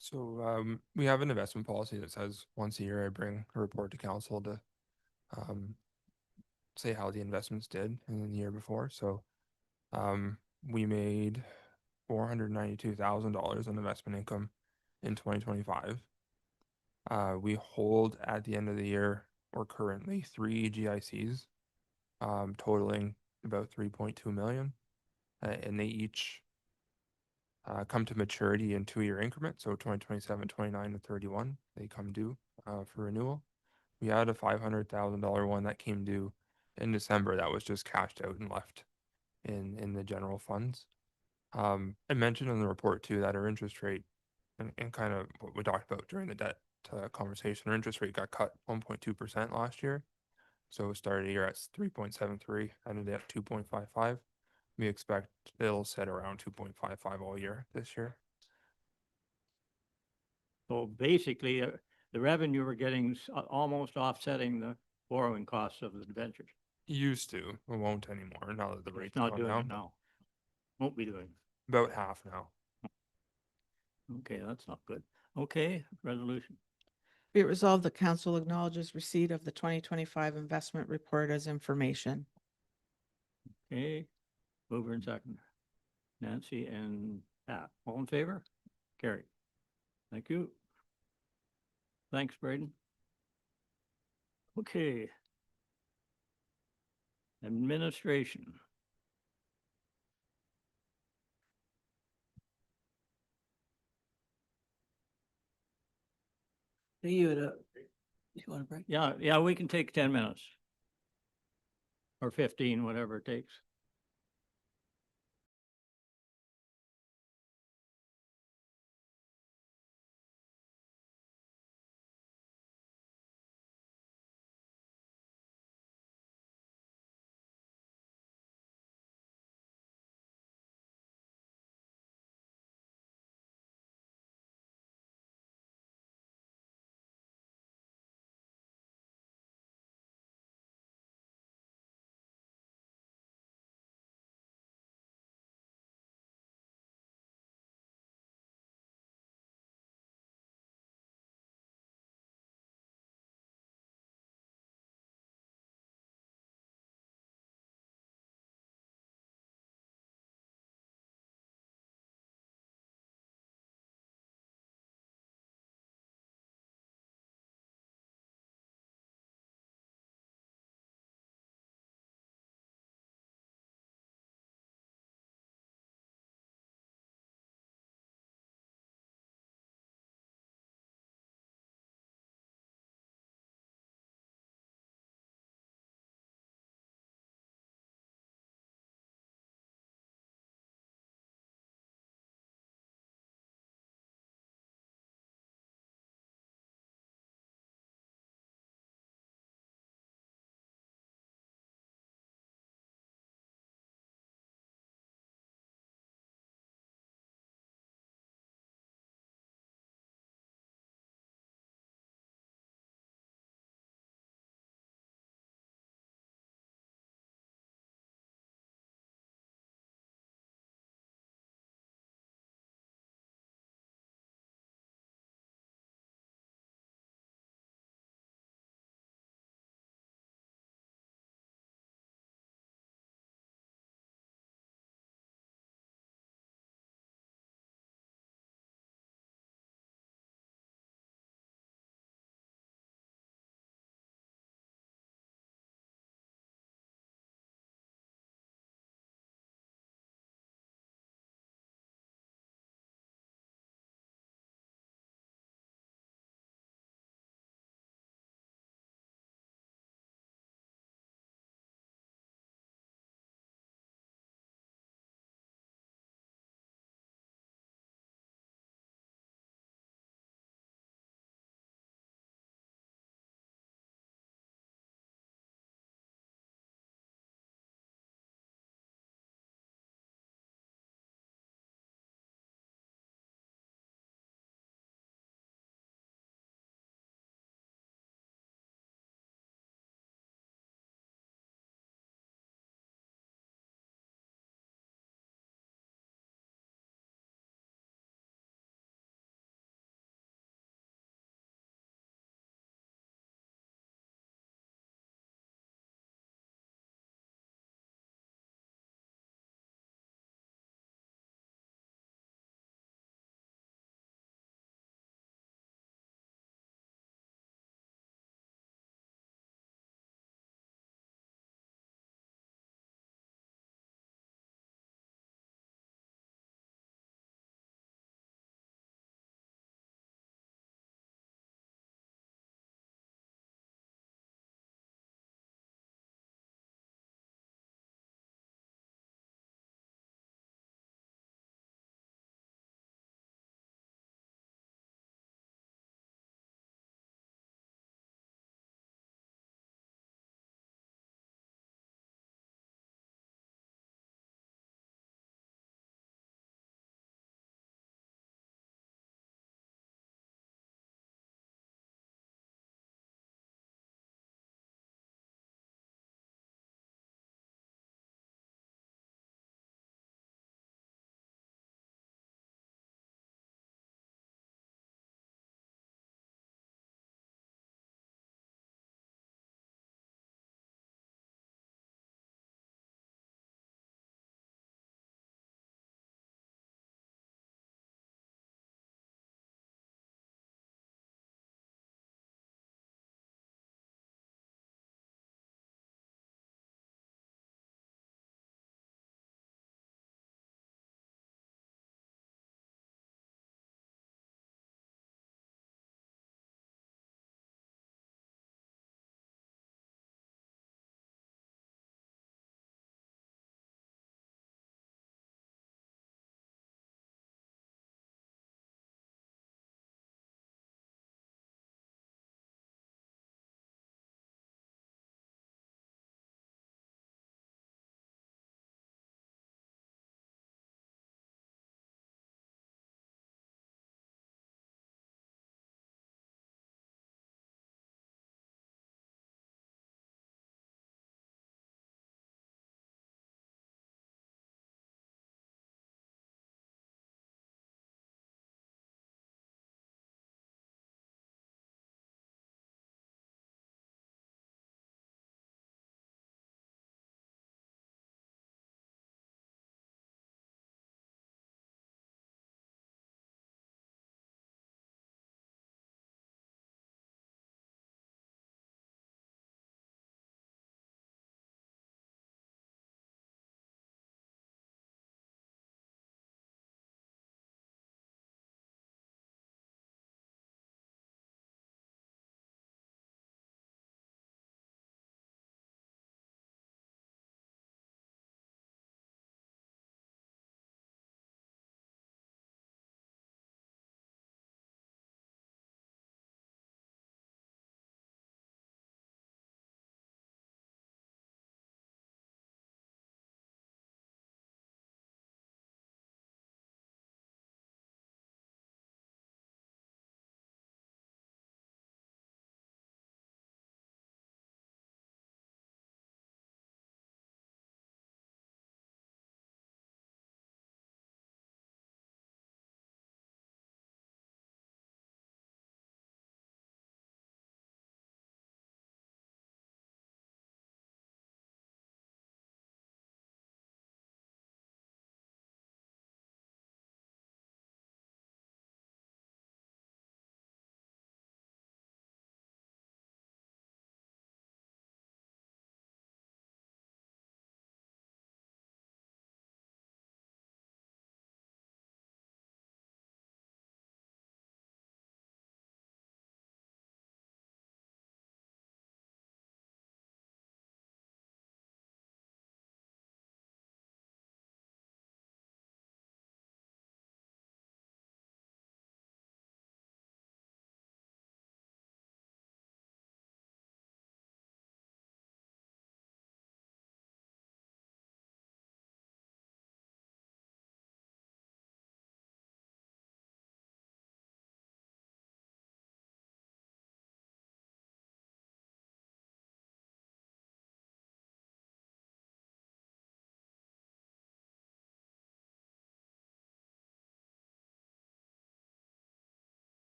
So we have an investment policy that says once a year I bring a report to council to say how the investments did in the year before. So we made $492,000 in investment income in 2025. We hold at the end of the year, or currently 3 GICs, totaling about 3.2 million, and they each come to maturity in 2-year increments. So 2027, 29, and 31, they come due for renewal. We had a $500,000 one that came due in December that was just cashed out and left in the general funds. I mentioned in the report too that our interest rate and kind of what we talked about during the debt conversation, our interest rate got cut 1.2% last year. So it started the year at 3.73, ended at 2.55. We expect it'll sit around 2.55 all year this year. So basically, the revenue we're getting is almost offsetting the borrowing costs of the debentures. Used to, it won't anymore now that the rate's Not gone doing down. it now. Won't be doing. About half now. Okay, that's not good. Okay, resolution. Be it resolved that council acknowledges receipt of the 2025 investment report as information. Okay, mover and seconder. Nancy and Pat, all in favor? Carried. Thank you. Thanks, Braden. Okay. Administration. You want a break? Yeah, we can take 10 minutes. Or 15, whatever it takes.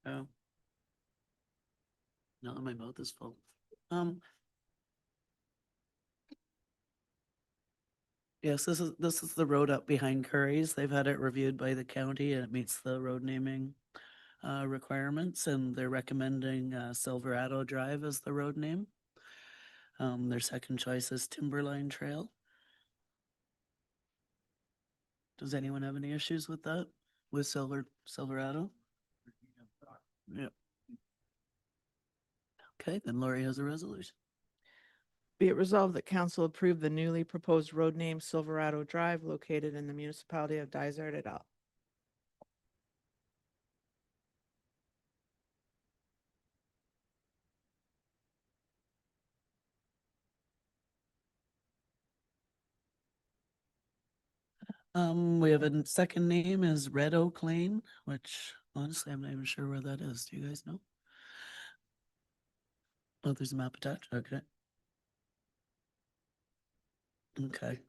Oh. No, my mouth is full. Yes, this is the road up behind Curry's. They've had it reviewed by the county and it meets the road naming requirements, and they're recommending Silverado Drive as the road name. Their second choice is Timberline Trail. Does anyone have any issues with that? With Silverado? Yep. Okay, then Lori has a resolution. Be it resolved that council approve the newly proposed road name Silverado Drive located in the municipality of Dysart et al. We have a second name is Red Oak Lane, which honestly, I'm not even sure where that is. Do you guys know? Oh, there's a map attached. Okay. Okay.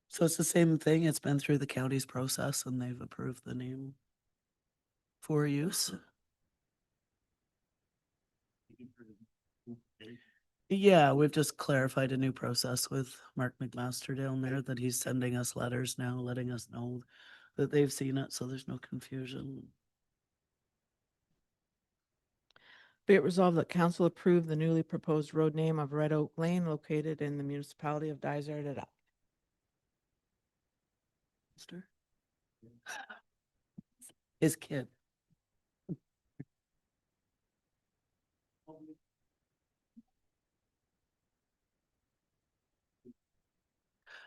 So it's the same thing. It's been through the county's process and they've approved the name for use. Yeah, we've just clarified a new process with Mark McMaster down there that he's sending us letters now, letting us know that they've seen it, so there's no confusion. Be it resolved that council approve the newly proposed road name of Red Oak Lane located in the municipality of Dysart et al. Mister? His kid.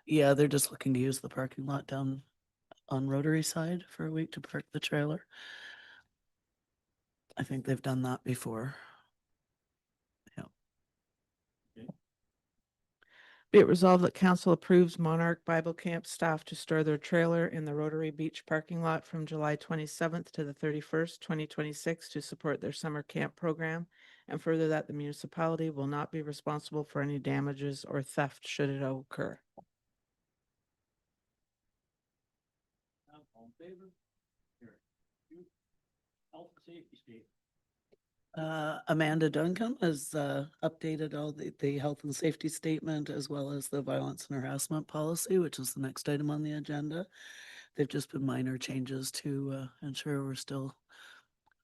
Yeah, they're just looking to use the parking lot down on Rotary side for a week to park the trailer. I think they've done that before. Be it resolved that council approves Monarch Bible Camp staff to store their trailer in the Rotary Beach parking lot from July 27th to the 31st, 2026 to support their summer camp program, and further that the municipality will not be responsible for any damages or theft should it occur. All in favor? Carried. Health and safety statement. Amanda Duncombe has updated all the health and safety statement as well as the violence and harassment policy, which is the next item on the agenda. They've just been minor changes to ensure we're still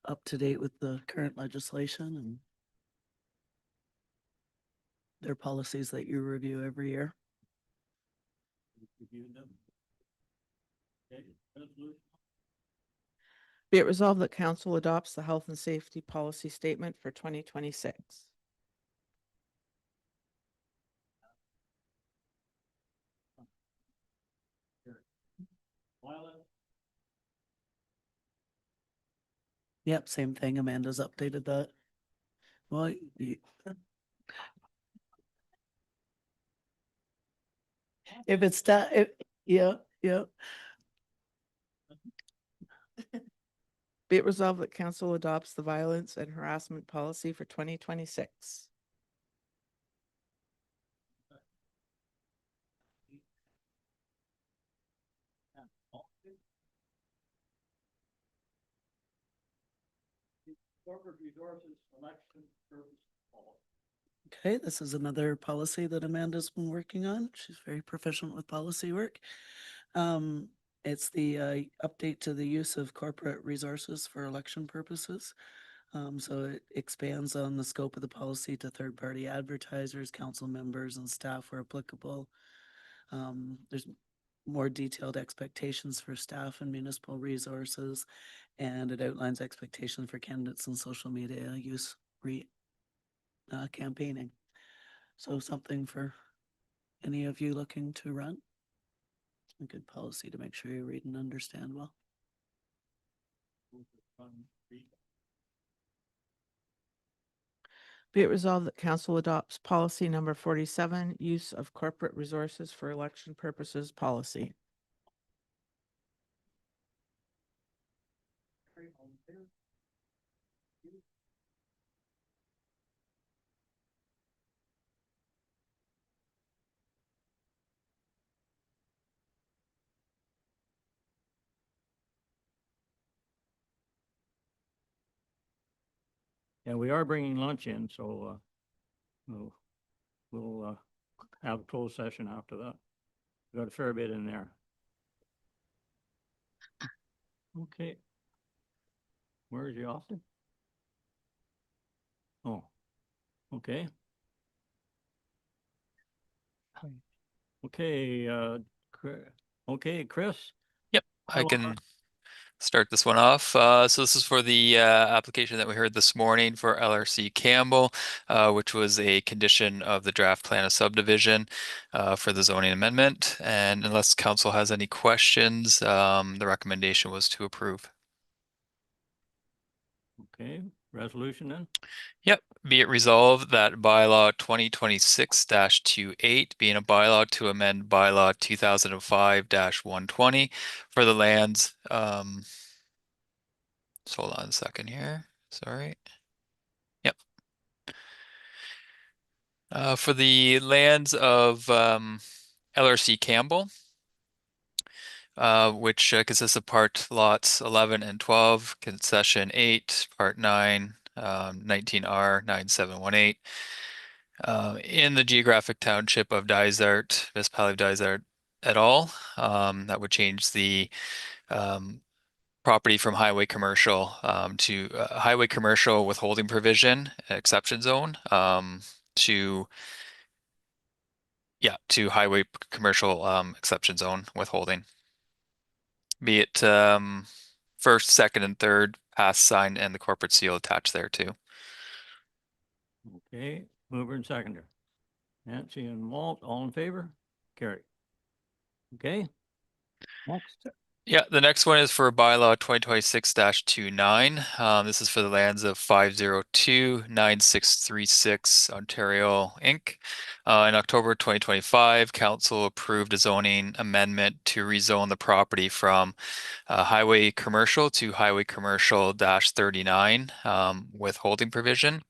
up to date with the current legislation and their policies that you review every year. Reviewed them. Okay, resolution. Be it resolved that council adopts the health and safety policy statement for 2026. Yep, same thing. Amanda's updated that. Well, if it's that, yeah. Be it resolved that council adopts the violence and harassment policy for 2026. Corporate resources election service policy. Okay, this is another policy that Amanda's been working on. She's very proficient with policy work. It's the update to the use of corporate resources for election purposes. So it expands on the scope of the policy to third-party advertisers, council members, and staff where applicable. There's more detailed expectations for staff and municipal resources, and it outlines expectations for candidates and social media use campaigning. So something for any of you looking to run. A good policy to make sure you read and understand well. Be it resolved that council adopts policy number 47, use of corporate resources for election purposes policy. And we are bringing lunch in, so, we'll have a closed session after that. We got a fair bit in there. Okay. Where is you off to? Oh, okay. Okay, okay, Chris? Yep, I Bylaw. can start this one off. So this is for the application that we heard this morning for LRC Campbell, which was a condition of the draft plan of subdivision for the zoning amendment. And unless council has any questions, the recommendation was to approve. Okay, resolution then? Yep, be it resolved that bylaw 2026-28 being a bylaw to amend bylaw 2005-120 for the lands, just hold on a second here, sorry. Yep. For the lands of LRC Campbell, which consists of part lots 11 and 12, concession 8, part 9, 19R 9718. In the geographic township of Dysart, municipality of Dysart et al. That would change the property from highway commercial to highway commercial withholding provision exception zone to highway commercial exception zone withholding. Be it first, second, and third pass sign and the corporate seal attached there too. Okay, mover and seconder. Nancy and Walt, all in favor? Carry. Okay. Next. Yeah, the next one is for bylaw 2026-29. This is for the lands of 502-9636 Ontario Inc. In October 2025, council approved a zoning amendment to rezone the property from highway commercial to highway commercial -39 with holding provision.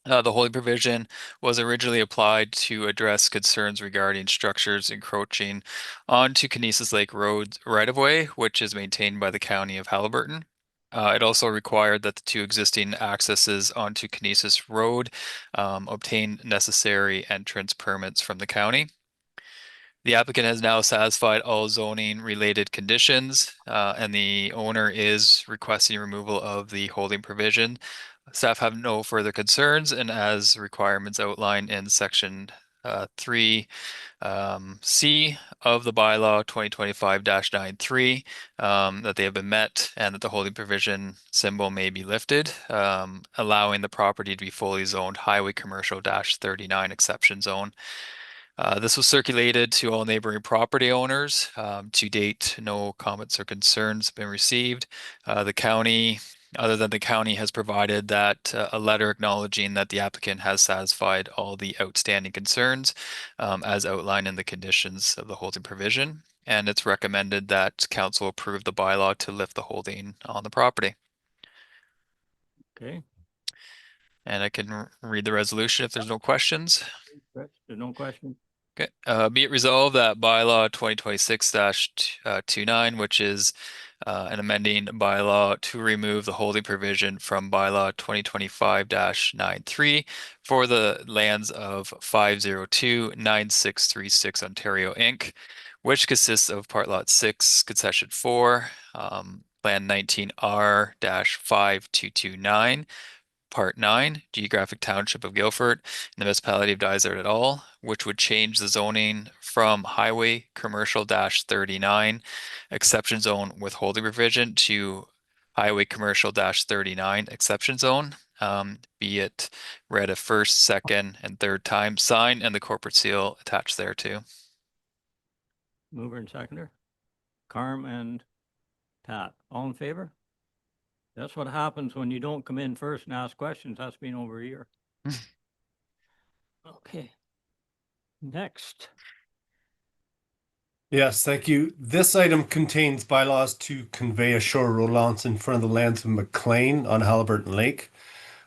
The holding provision was originally applied to address concerns regarding structures encroaching onto Kinesis Lake Road right-of-way, which is maintained by the County of Haliburton. It also required that the two existing accesses onto Kinesis Road obtain necessary entrance permits from the county. The applicant has now satisfied all zoning related conditions, and the owner is requesting removal of the holding provision. Staff have no further concerns, and as requirements outlined in section 3 C of the bylaw 2025-93, that they have been met and that the holding provision symbol may be lifted, allowing the property to be fully zoned highway commercial -39 exception zone. This was circulated to all neighboring property owners. To date, no comments or concerns have been received. The county, other than the county, has provided that a letter acknowledging that the applicant has satisfied all the outstanding concerns as outlined in the conditions of the holding provision. And it's recommended that council approve the bylaw to lift the holding on the property. Okay. And I can read the resolution if there's no questions. There's no question. Okay, be it resolved that bylaw 2026-29, which is an amending bylaw to remove the holding provision from bylaw 2025-93 for the lands of 502-9636 Ontario Inc., which consists of part lot 6, concession 4, plan 19R-5229, Part 9, Geographic Township of Guilford, in the municipality of Dysart et al., which would change the zoning from highway commercial -39 exception zone withholding provision to highway commercial -39 exception zone, be it read a first, second, and third time, sign, and the corporate seal attached there too. Mover and seconder. Carm and Pat, all in favor? That's what happens when you don't come in first and ask questions. That's been over a year. Okay. Next. Yes, thank you. This item contains bylaws to convey a shore road allowance in front of the lands of McLean on Haliburton Lake.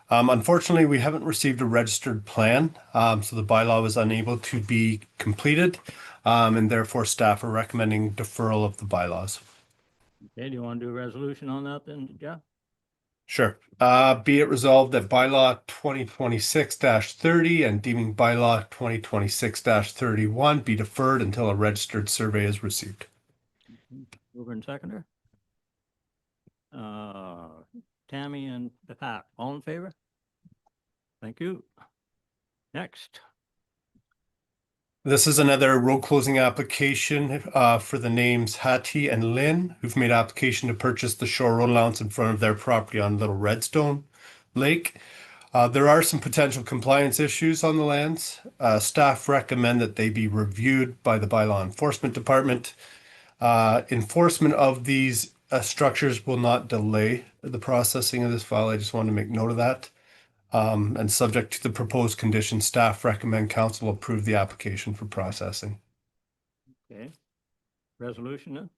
Unfortunately, we haven't received a registered plan, so the bylaw was unable to be completed, and therefore staff are recommending deferral of the bylaws. Okay, do you want to do a resolution on that then, Jeff? Sure. Be it resolved that bylaw 2026-30 and deeming bylaw 2026-31 be deferred until a registered survey is received. Mover and seconder. Tammy and Pat, all in favor? Thank you. Next. This is another road closing application for the names Hattie and Lynn, who've made application to purchase the shore road allowance in front of their property on Little Redstone Lake. There are some potential compliance issues on the lands. Staff recommend that they be reviewed by the Bylaw Enforcement Department. Enforcement of these structures will not delay the processing of this file. I just want to make note of that. And subject to the proposed conditions, staff recommend council approve the application for processing. Okay. Resolution then?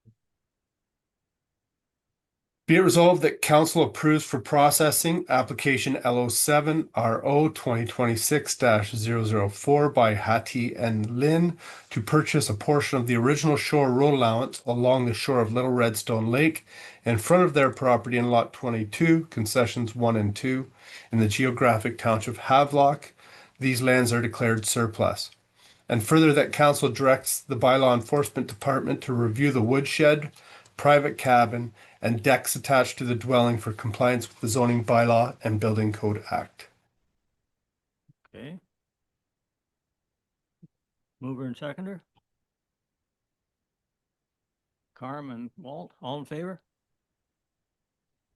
Be it resolved that council approves for processing application LO7 RO 2026-004 by Hattie and Lynn to purchase a portion of the original shore road allowance along the shore of Little Redstone Lake in front of their property in Lot 22, concessions 1 and 2, in the geographic township Havelock. These lands are declared surplus. And further, that council directs the Bylaw Enforcement Department to review the woodshed, private cabin, and decks attached to the dwelling for compliance with the zoning bylaw and building code act. Okay. Mover and seconder. Carm and Walt, all in favor?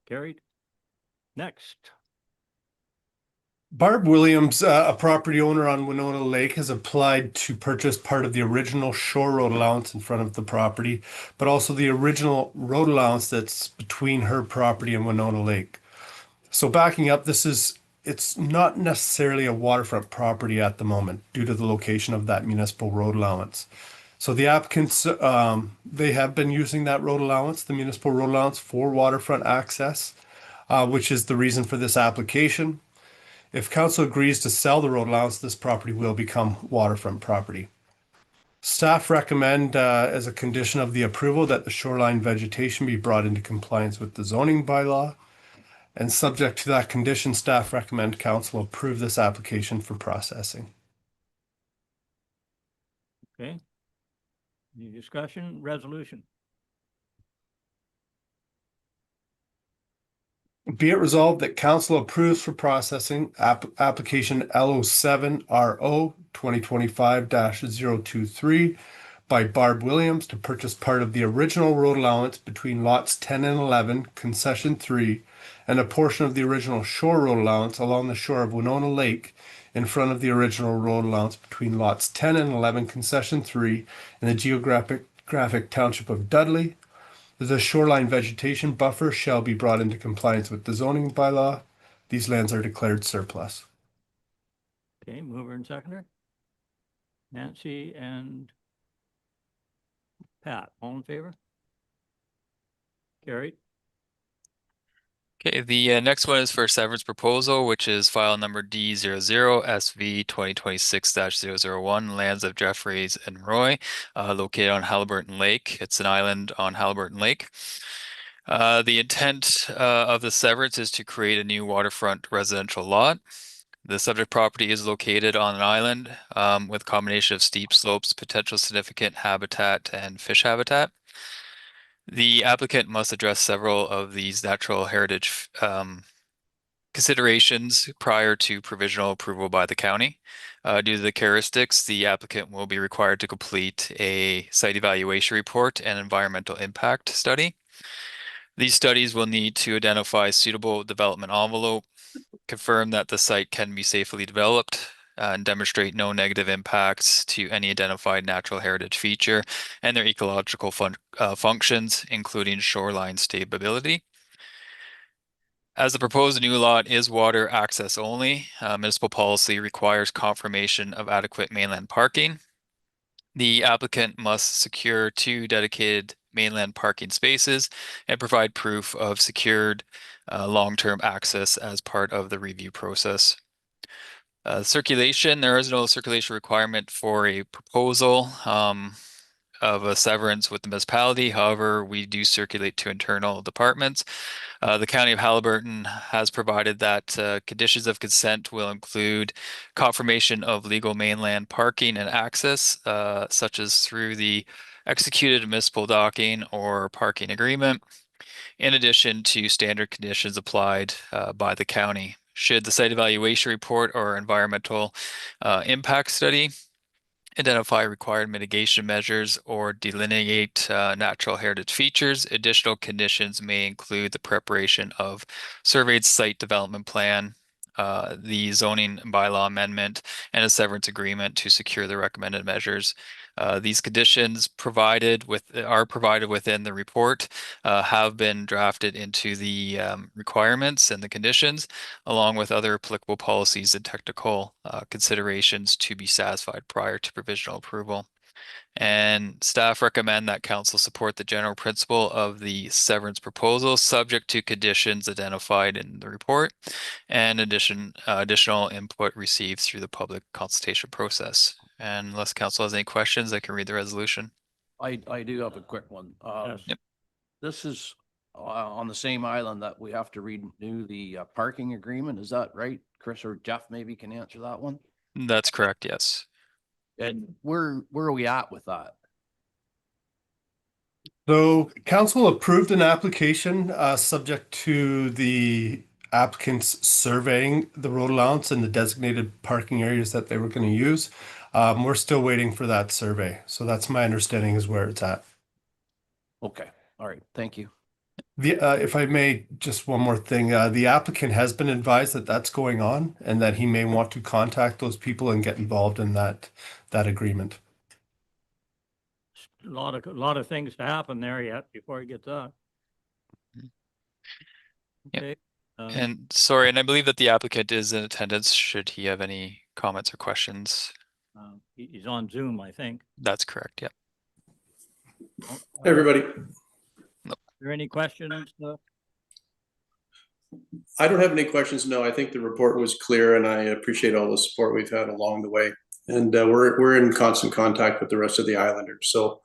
Carried. Next. Barb Williams, a property owner on Winona Lake, has applied to purchase part of the original shore road allowance in front of the property, but also the original road allowance that's between her property and Winona Lake. So backing up, it's not necessarily a waterfront property at the moment due to the location of that municipal road allowance. So the applicants, they have been using that road allowance, the municipal road allowance, for waterfront access, which is the reason for this application. If council agrees to sell the road allowance, this property will become waterfront property. Staff recommend, as a condition of the approval, that the shoreline vegetation be brought into compliance with the zoning bylaw. And subject to that condition, staff recommend council approve this application for processing. Okay. Any discussion? Resolution? Be it resolved that council approves for processing application LO7 RO 2025-023 by Barb Williams to purchase part of the original road allowance between lots 10 and 11, concession 3, and a portion of the original shore road allowance along the shore of Winona Lake in front of the original road allowance between lots 10 and 11, concession 3, in the geographic township of Dudley. The shoreline vegetation buffer shall be brought into compliance with the zoning bylaw. These lands are declared surplus. Okay, mover and seconder. Nancy and Pat, all in favor? Carried. Okay, the next one is for severance proposal, which is file number D00 SV 2026-001, lands of Jeffreys and Roy, located on Halliburton Lake. It's an island on Halliburton Lake. The intent of the severance is to create a new waterfront residential lot. The subject property is located on an island with a combination of steep slopes, potential significant habitat, and fish habitat. The applicant must address several of these natural heritage considerations prior to provisional approval by the county. Due to the characteristics, the applicant will be required to complete a site evaluation report and environmental impact study. These studies will need to identify suitable development envelope, confirm that the site can be safely developed, and demonstrate no negative impacts to any identified natural heritage feature and their ecological functions, including shoreline stability. As the proposed new lot is water access only, municipal policy requires confirmation of adequate mainland parking. The applicant must secure 2 dedicated mainland parking spaces and provide proof of secured long-term access as part of the review process. Circulation, there is no circulation requirement for a proposal. of a severance with the municipality. However, we do circulate to internal departments. The County of Haliburton has provided that conditions of consent will include confirmation of legal mainland parking and access, such as through the executed municipal docking or parking agreement, in addition to standard conditions applied by the county. Should the site evaluation report or environmental impact study identify required mitigation measures or delineate natural heritage features, additional conditions may include the preparation of surveyed site development plan, the zoning bylaw amendment, and a severance agreement to secure the recommended measures. These conditions are provided within the report, have been drafted into the requirements and the conditions, along with other applicable policies and technical considerations to be satisfied prior to provisional approval. And staff recommend that council support the general principle of the severance proposal, subject to conditions identified in the report and additional input received through the public consultation process. And unless council has any questions, I can read the resolution. I do have a quick one. Yep. This is on the same island that we have to renew the parking agreement. Is that right? Chris or Jeff maybe can answer that one. That's correct, yes. And where are we at with that? So council approved an application subject to the applicants surveying the road allowance and the designated parking areas that they were going to use. We're still waiting for that survey. So that's my understanding is where it's at. Okay. All right. Thank you. If I may, just one more thing. The applicant has been advised that that's going on and that he may want to contact those people and get involved in that agreement. A lot of things to happen there yet before he gets up. Yep. Okay. And sorry, and I believe that the applicant is in attendance should he have any comments or questions. He's on Zoom, I think. That's correct, yep. Hey, everybody. Are there any questions? I don't have any questions. No, I think the report was clear and I appreciate all the support we've had along the way. And we're in constant contact with the rest of the islanders. So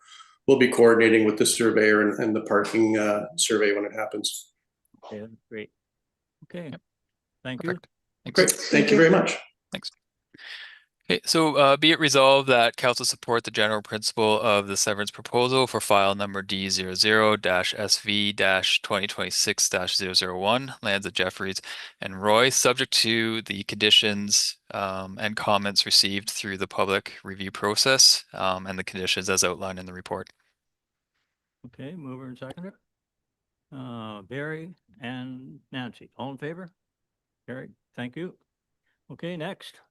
we'll be coordinating with the surveyor and the parking survey when it happens. Okay, that's great. Okay, yep. Thank Perfect. you. Great, thank you very much. Thanks. Okay, so be it resolved that council support the general principle of the severance proposal for file number D00-SV-2026-001, lands of Jeffries and Roy, subject to the conditions and comments received through the public review process and the conditions as outlined in the report. Okay, mover and seconder. Barry and Nancy, all in favor? Carried. Thank you. Okay, next.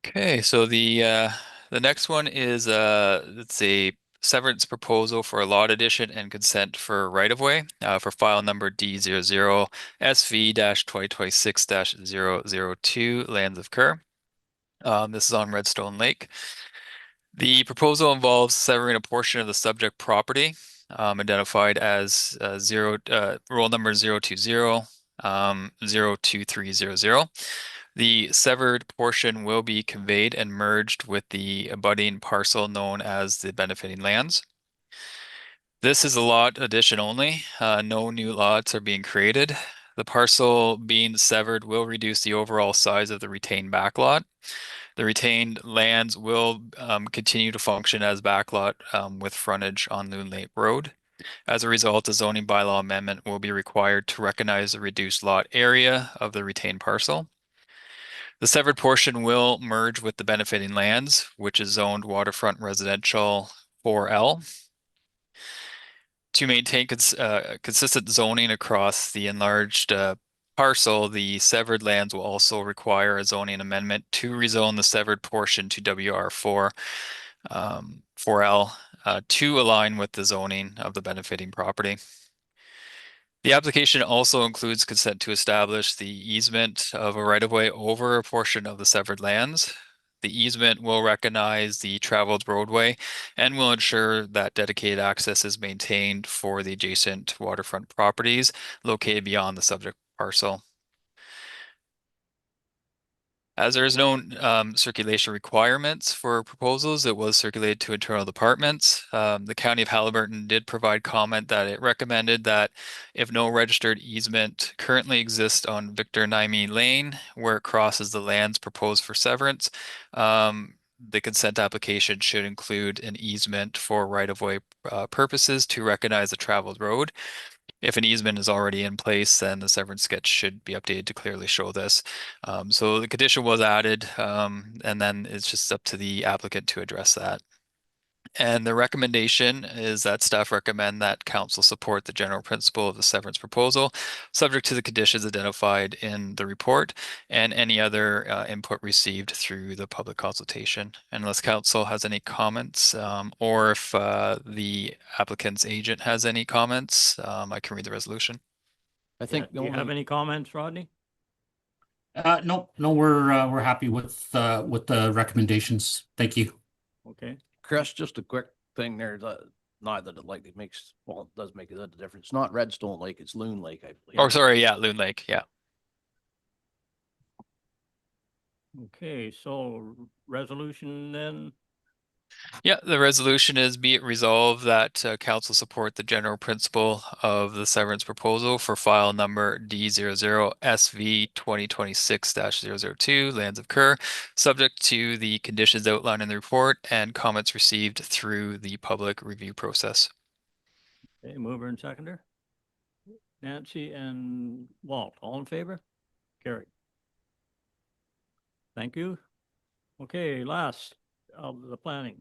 Okay, so the next one is it's a severance proposal for a lot addition and consent for right-of-way for file number D00-SV-2026-002, lands of Kerr. This is on Redstone Lake. The proposal involves severing a portion of the subject property identified as roll number 020-02300. The severed portion will be conveyed and merged with the abutting parcel known as the benefiting lands. This is a lot addition only. No new lots are being created. The parcel being severed will reduce the overall size of the retained backlot. The retained lands will continue to function as backlot with frontage on Loon Lake Road. As a result, a zoning bylaw amendment will be required to recognize the reduced lot area of the retained parcel. The severed portion will merge with the benefiting lands, which is zoned waterfront residential 4L. To maintain consistent zoning across the enlarged parcel, the severed lands will also require a zoning amendment to rezone the severed portion to WR4 4L to align with the zoning of the benefiting property. The application also includes consent to establish the easement of a right-of-way over a portion of the severed lands. The easement will recognize the traveled roadway and will ensure that dedicated access is maintained for the adjacent waterfront properties located beyond the subject parcel. As there is no circulation requirements for proposals, it was circulated to internal departments. The County of Haliburton did provide comment that it recommended that if no registered easement currently exists on Victor Naimi Lane, where it crosses the lands proposed for severance, the consent application should include an easement for right-of-way purposes to recognize the traveled road. If an easement is already in place, then the severance sketch should be updated to clearly show this. So the condition was added, and then it's just up to the applicant to address that. And the recommendation is that staff recommend that council support the general principle of the severance proposal, subject to the conditions identified in the report and any other input received through the public consultation. Unless council has any comments, or if the applicant's agent has any comments, I can read the resolution. I think Do you have any comments, Rodney? No, we're happy with the recommendations. Thank you. Okay. Chris, just a quick thing there, not that it makes, well, it does make a difference. It's not Redstone Lake, it's Loon Lake, I believe. Oh, sorry, yeah, Loon Lake, yeah. Okay, so resolution then, Yeah, the resolution is be it resolved that council support the general principle of the severance proposal for file number D00SV 2026-002 Lands of Kerr, subject to the conditions outlined in the report and comments received through the public review process. okay, mover and seconder. Nancy and Walt, all in favor? Carried. Thank you. Okay, last of the planning.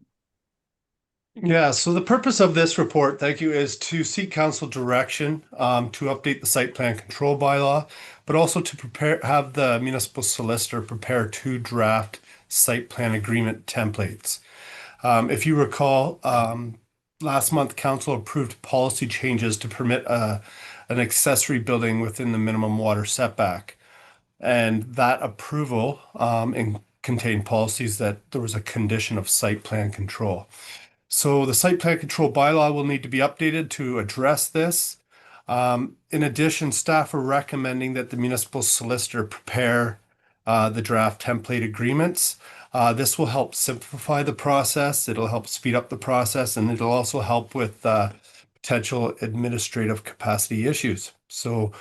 Yeah, so the purpose of this report, thank you, is to seek council direction to update the site plan control bylaw, but also to have the municipal solicitor prepare 2 draft site plan agreement templates. If you recall, last month council approved policy changes to permit an accessory building within the minimum water setback. And that approval contained policies that there was a condition of site plan control. So the site plan control bylaw will need to be updated to address this. In addition, staff are recommending that the municipal solicitor prepare the draft template agreements. This will help simplify the process. It'll help speed up the process, and it'll also help with potential administrative capacity issues. So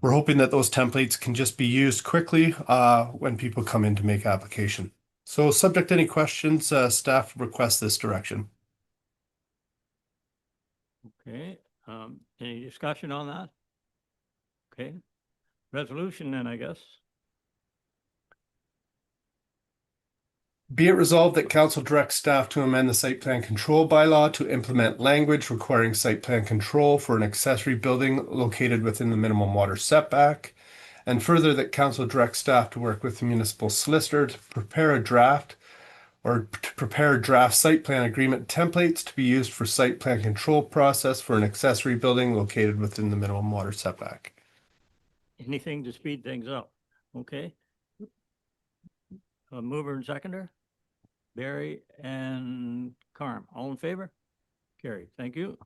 we're hoping that those templates can just be used quickly when people come in to make application. So subject to any questions, staff request this direction. Okay, any discussion on that? Okay, resolution then, I guess. Be it resolved that council directs staff to amend the site plan control bylaw to implement language requiring site plan control for an accessory building located within the minimum water setback. And further, that council directs staff to work with the municipal solicitor to prepare a draft site plan agreement templates to be used for site plan control process for an accessory building located within the minimum water setback. Anything to speed things up, okay? Mover and seconder, Barry and Carm, all in favor? Carried, thank you.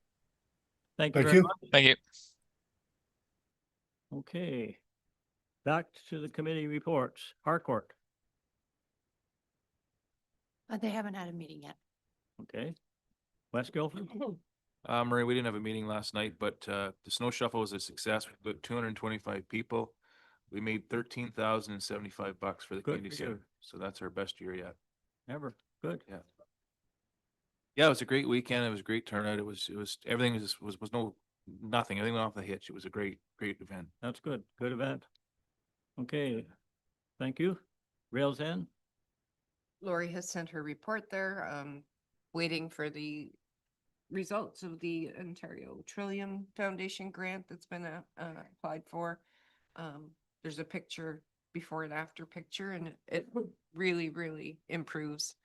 Thank you Thank very you. much. Thank you. Okay, back to the committee reports. Harcourt, They haven't had a meeting yet. okay. West Guilford, Marie, we didn't have a meeting last night, but the snow shuffle was a success. We put 225 people. We made $13,075 for the Good community for center. you. So that's our best year yet. ever, good. Yeah. Yeah, it was a great weekend. It was a great turnout. It was everything was nothing. Everything went off the hitch. It was a great event. That's good, good event. Okay, thank you. Rails End, Lori has sent her report there, waiting for the results of the Ontario Trillium Foundation grant that's been applied for. There's a picture before and after picture, and it really, really improves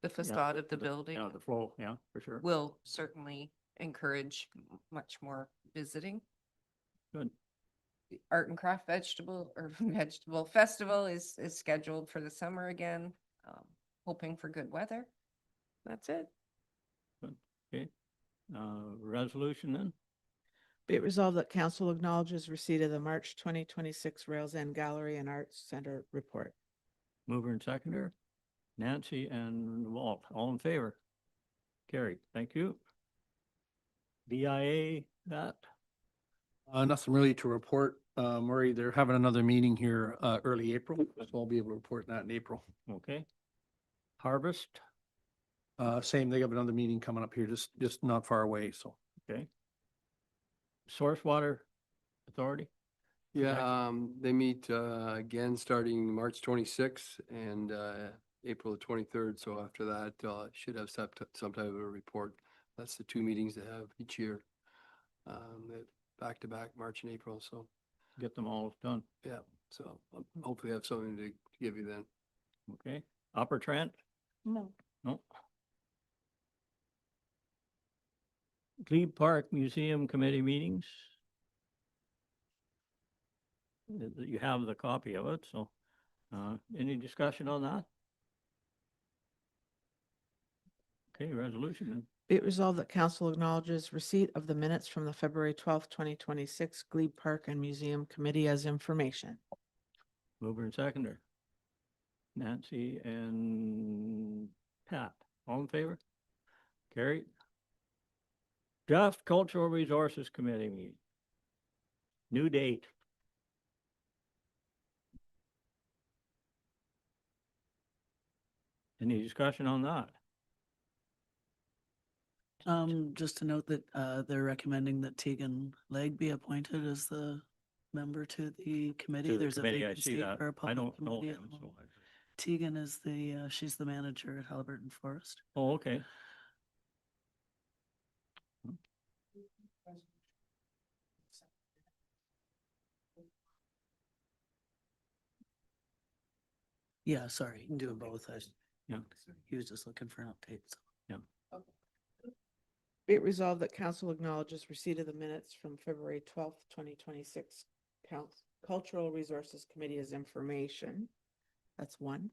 the facade of the building. yeah, the flow, yeah, for sure. Will certainly encourage much more visiting. Good. The Art and Craft Vegetable Festival is scheduled for the summer again. Hoping for good weather. That's it. Good. Okay, resolution then, Be it resolved that council acknowledges receipt of the March 2026 Rails End Gallery and Arts Center report. Mover and seconder, Nancy and Walt, all in favor? Carried, thank you. BIA, that, Nothing really to report. Murray, they're having another meeting here, early April, so I'll be able to report that in April. okay. Harvest, Same, they have another meeting coming up here, just not far away, so. okay. Source Water Authority, Yeah, they meet again starting March 26th and April the 23rd. So after that, should have some type of a report. That's the two meetings they have each year. Back to back, March and April. So get them all done, yeah, so hopefully have something to give you then. okay. Upper Trent, No. no. Glebe Park Museum Committee meetings. You have the copy of it, so, any discussion on that? Okay, resolution then. Be it resolved that council acknowledges receipt of the minutes from the February 12th, 2026 Glebe Park and Museum Committee as information. Mover and seconder. Nancy and Pat, all in favor? Carried. Draft Cultural Resources Committee meeting. New date. Any discussion on that? Just to note that, they're recommending that Tegan Legg be appointed as the member to the committee. To the There's a committee, I see vacancy that. for a I public don't know committee at him, the so. moment. Tegan is she's the manager at Halliburton Forest. Oh, okay. Yeah, sorry, you can do them both. Yeah. He was just looking for an update. So. Yeah. Be it resolved that council acknowledges receipt of the minutes from February 12th, 2026 Cultural Resources Committee as information. That's one.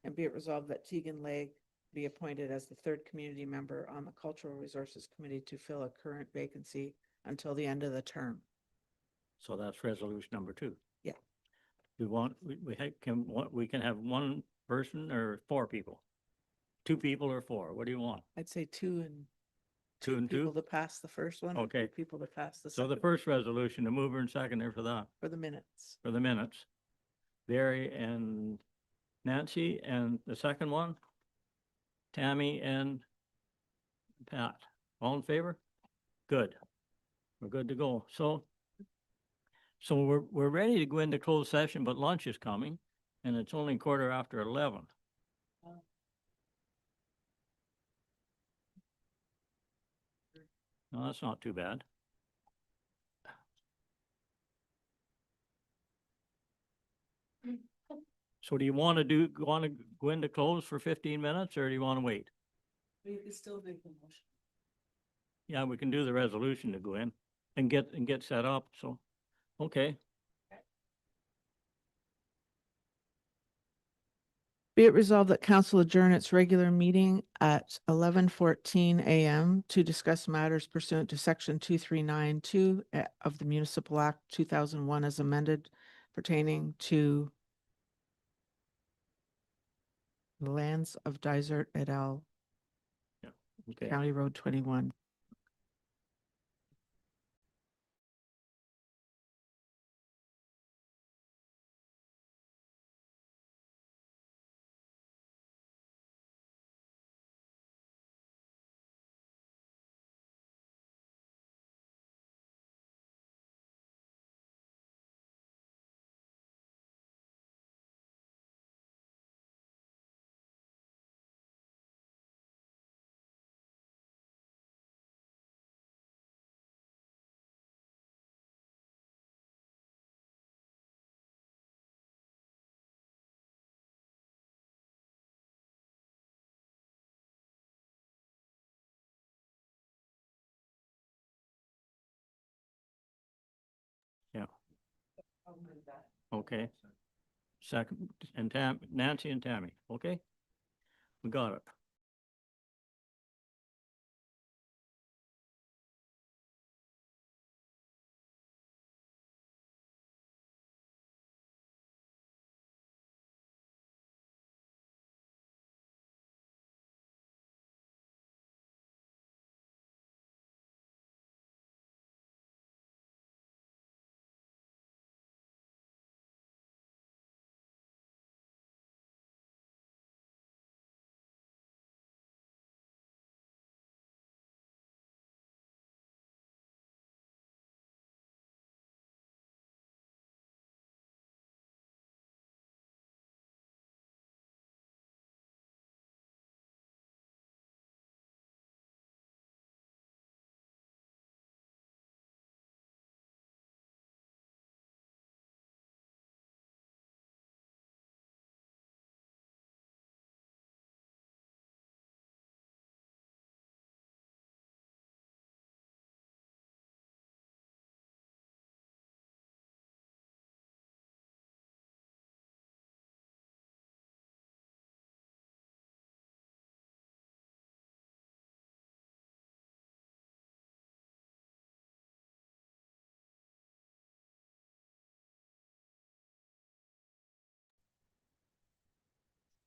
And be it resolved that Tegan Legg be appointed as the third community member on the Cultural Resources Committee to fill a current vacancy until the end of the term. So that's resolution number 2. Yeah. We can have one person or 4 people? 2 people or 4? What do you want? I'd say 2 and 2 and 2? people to pass the first one. and Okay. 2 people to pass the So second. the first resolution, the mover and seconder for that, For the minutes. for the minutes. Barry and Nancy, and the second one, Tammy and Pat. All in favor? Good. We're good to go. So we're ready to go into closed session, but lunch is coming and it's only 11:15. No, that's not too bad. So do you want to go into close for 15 minutes or do you want to wait? You can still make the motion. Yeah, we can do the resolution to go in and get set up. So, okay. Be it resolved that council adjourn its regular meeting at 11:14 a.m. to discuss matters pursuant to section 2392 of the Municipal Act 2001 as amended pertaining to the lands of Dysart et al. Yeah. Okay. County Road 21. Yeah. Okay. Second, and Nancy and Tammy, okay? We got it.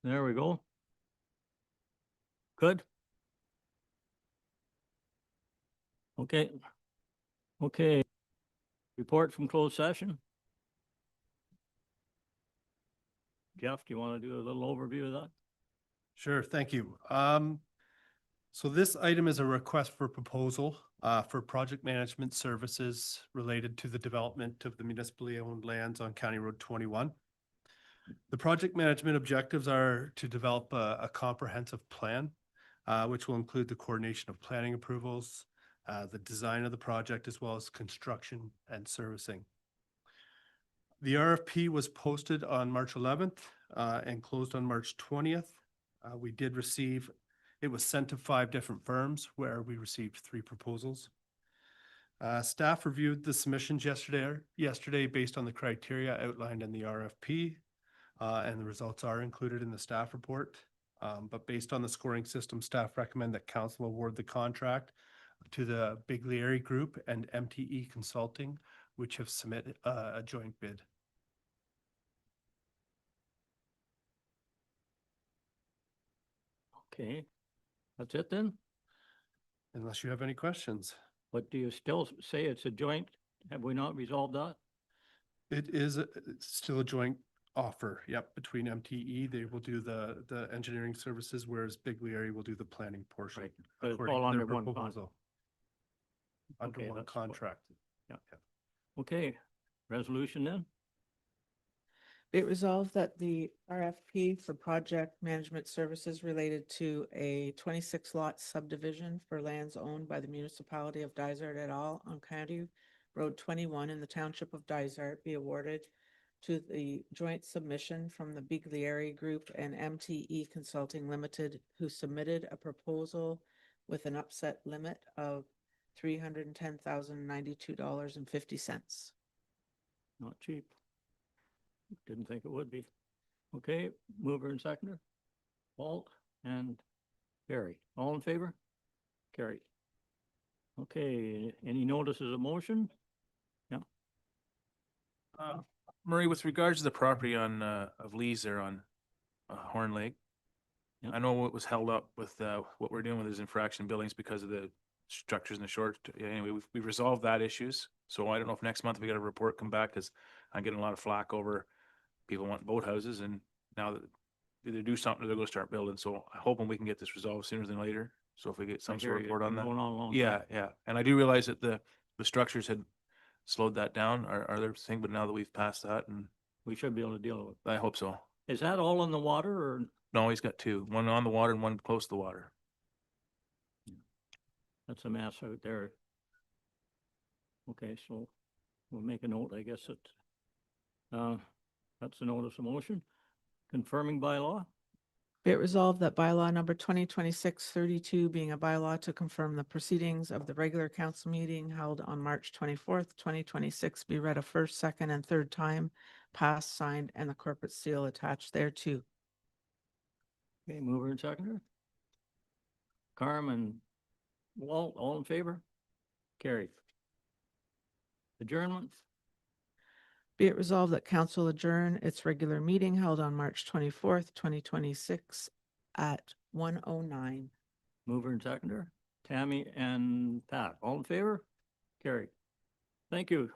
There we go. Good. Okay. Okay. Report from closed session. Jeff, do you want to do a little overview of that? Sure, thank you. So this item is a request for proposal for project management services related to the development of the municipally owned lands on County Road 21. The project management objectives are to develop a comprehensive plan, which will include the coordination of planning approvals, the design of the project, as well as construction and servicing. The RFP was posted on March 11th and closed on March 20th. We did receive, it was sent to 5 different firms where we received 3 proposals. Staff reviewed the submissions yesterday based on the criteria outlined in the RFP, and the results are included in the staff report. But based on the scoring system, staff recommend that council award the contract to the Bylaw Group and MTE Consulting, which have submitted a joint bid. Okay, that's it then? Unless you have any questions. But do you still say it's a joint? Have we not resolved that? It is it's still a joint offer, yep, between MTE. They will do the engineering services, whereas Bylaw will do the planning portion. Right, but it's according all to their under one proposal. Under Okay, one that's what- contract. Yeah. Okay, resolution then? Be it resolved that the RFP for project management services related to a 26 lot subdivision for lands owned by the municipality of Dysart et al. On County Road 21 in the township of Dysart be awarded to the joint submission from the Bylaw Group and MTE Consulting Limited, who submitted a proposal with an upset limit of $310,092.50. Not cheap. Didn't think it would be. Okay, mover and seconder. Walt and Barry, all in favor? Carried. Okay, any notices of motion? Yeah. Murray, with regards to the property on, of Lee's there on, Horn Lake. Yep. I know it was held up with, what we're doing with his infraction billings because of the structures in the short, anyway, we've resolved that issues. So I don't know if next month we got a report come back, cause I'm getting a lot of flack over people want boathouses, and now that either do something or they're gonna start building. So I'm hoping we can get this resolved sooner than later. So if we get some sort of report on that. Going on a long Yeah, time. yeah. And I do realize that the structures had slowed that down, our other thing, but now that we've passed that, and We should be able to deal with it. I hope so. Is that all in the water or? No, he's got 2, one on the water and one close to the water. That's a mess out there. Okay, so we'll make a note, I guess, that, that's the notice of motion. Confirming bylaw? Be it resolved that bylaw number 2026-32 being a bylaw to confirm the proceedings of the regular council meeting held on March 24th, 2026 be read a first, second, and third time, passed, signed, and the corporate seal attached thereto. Okay, mover and seconder. Carmen, Walt, all in favor? Carried. Adjournment? Be it resolved that council adjourn its regular meeting held on March 24th, 2026 at 1:09. Mover and seconder. Tammy and Pat, all in favor? Carried. Thank you.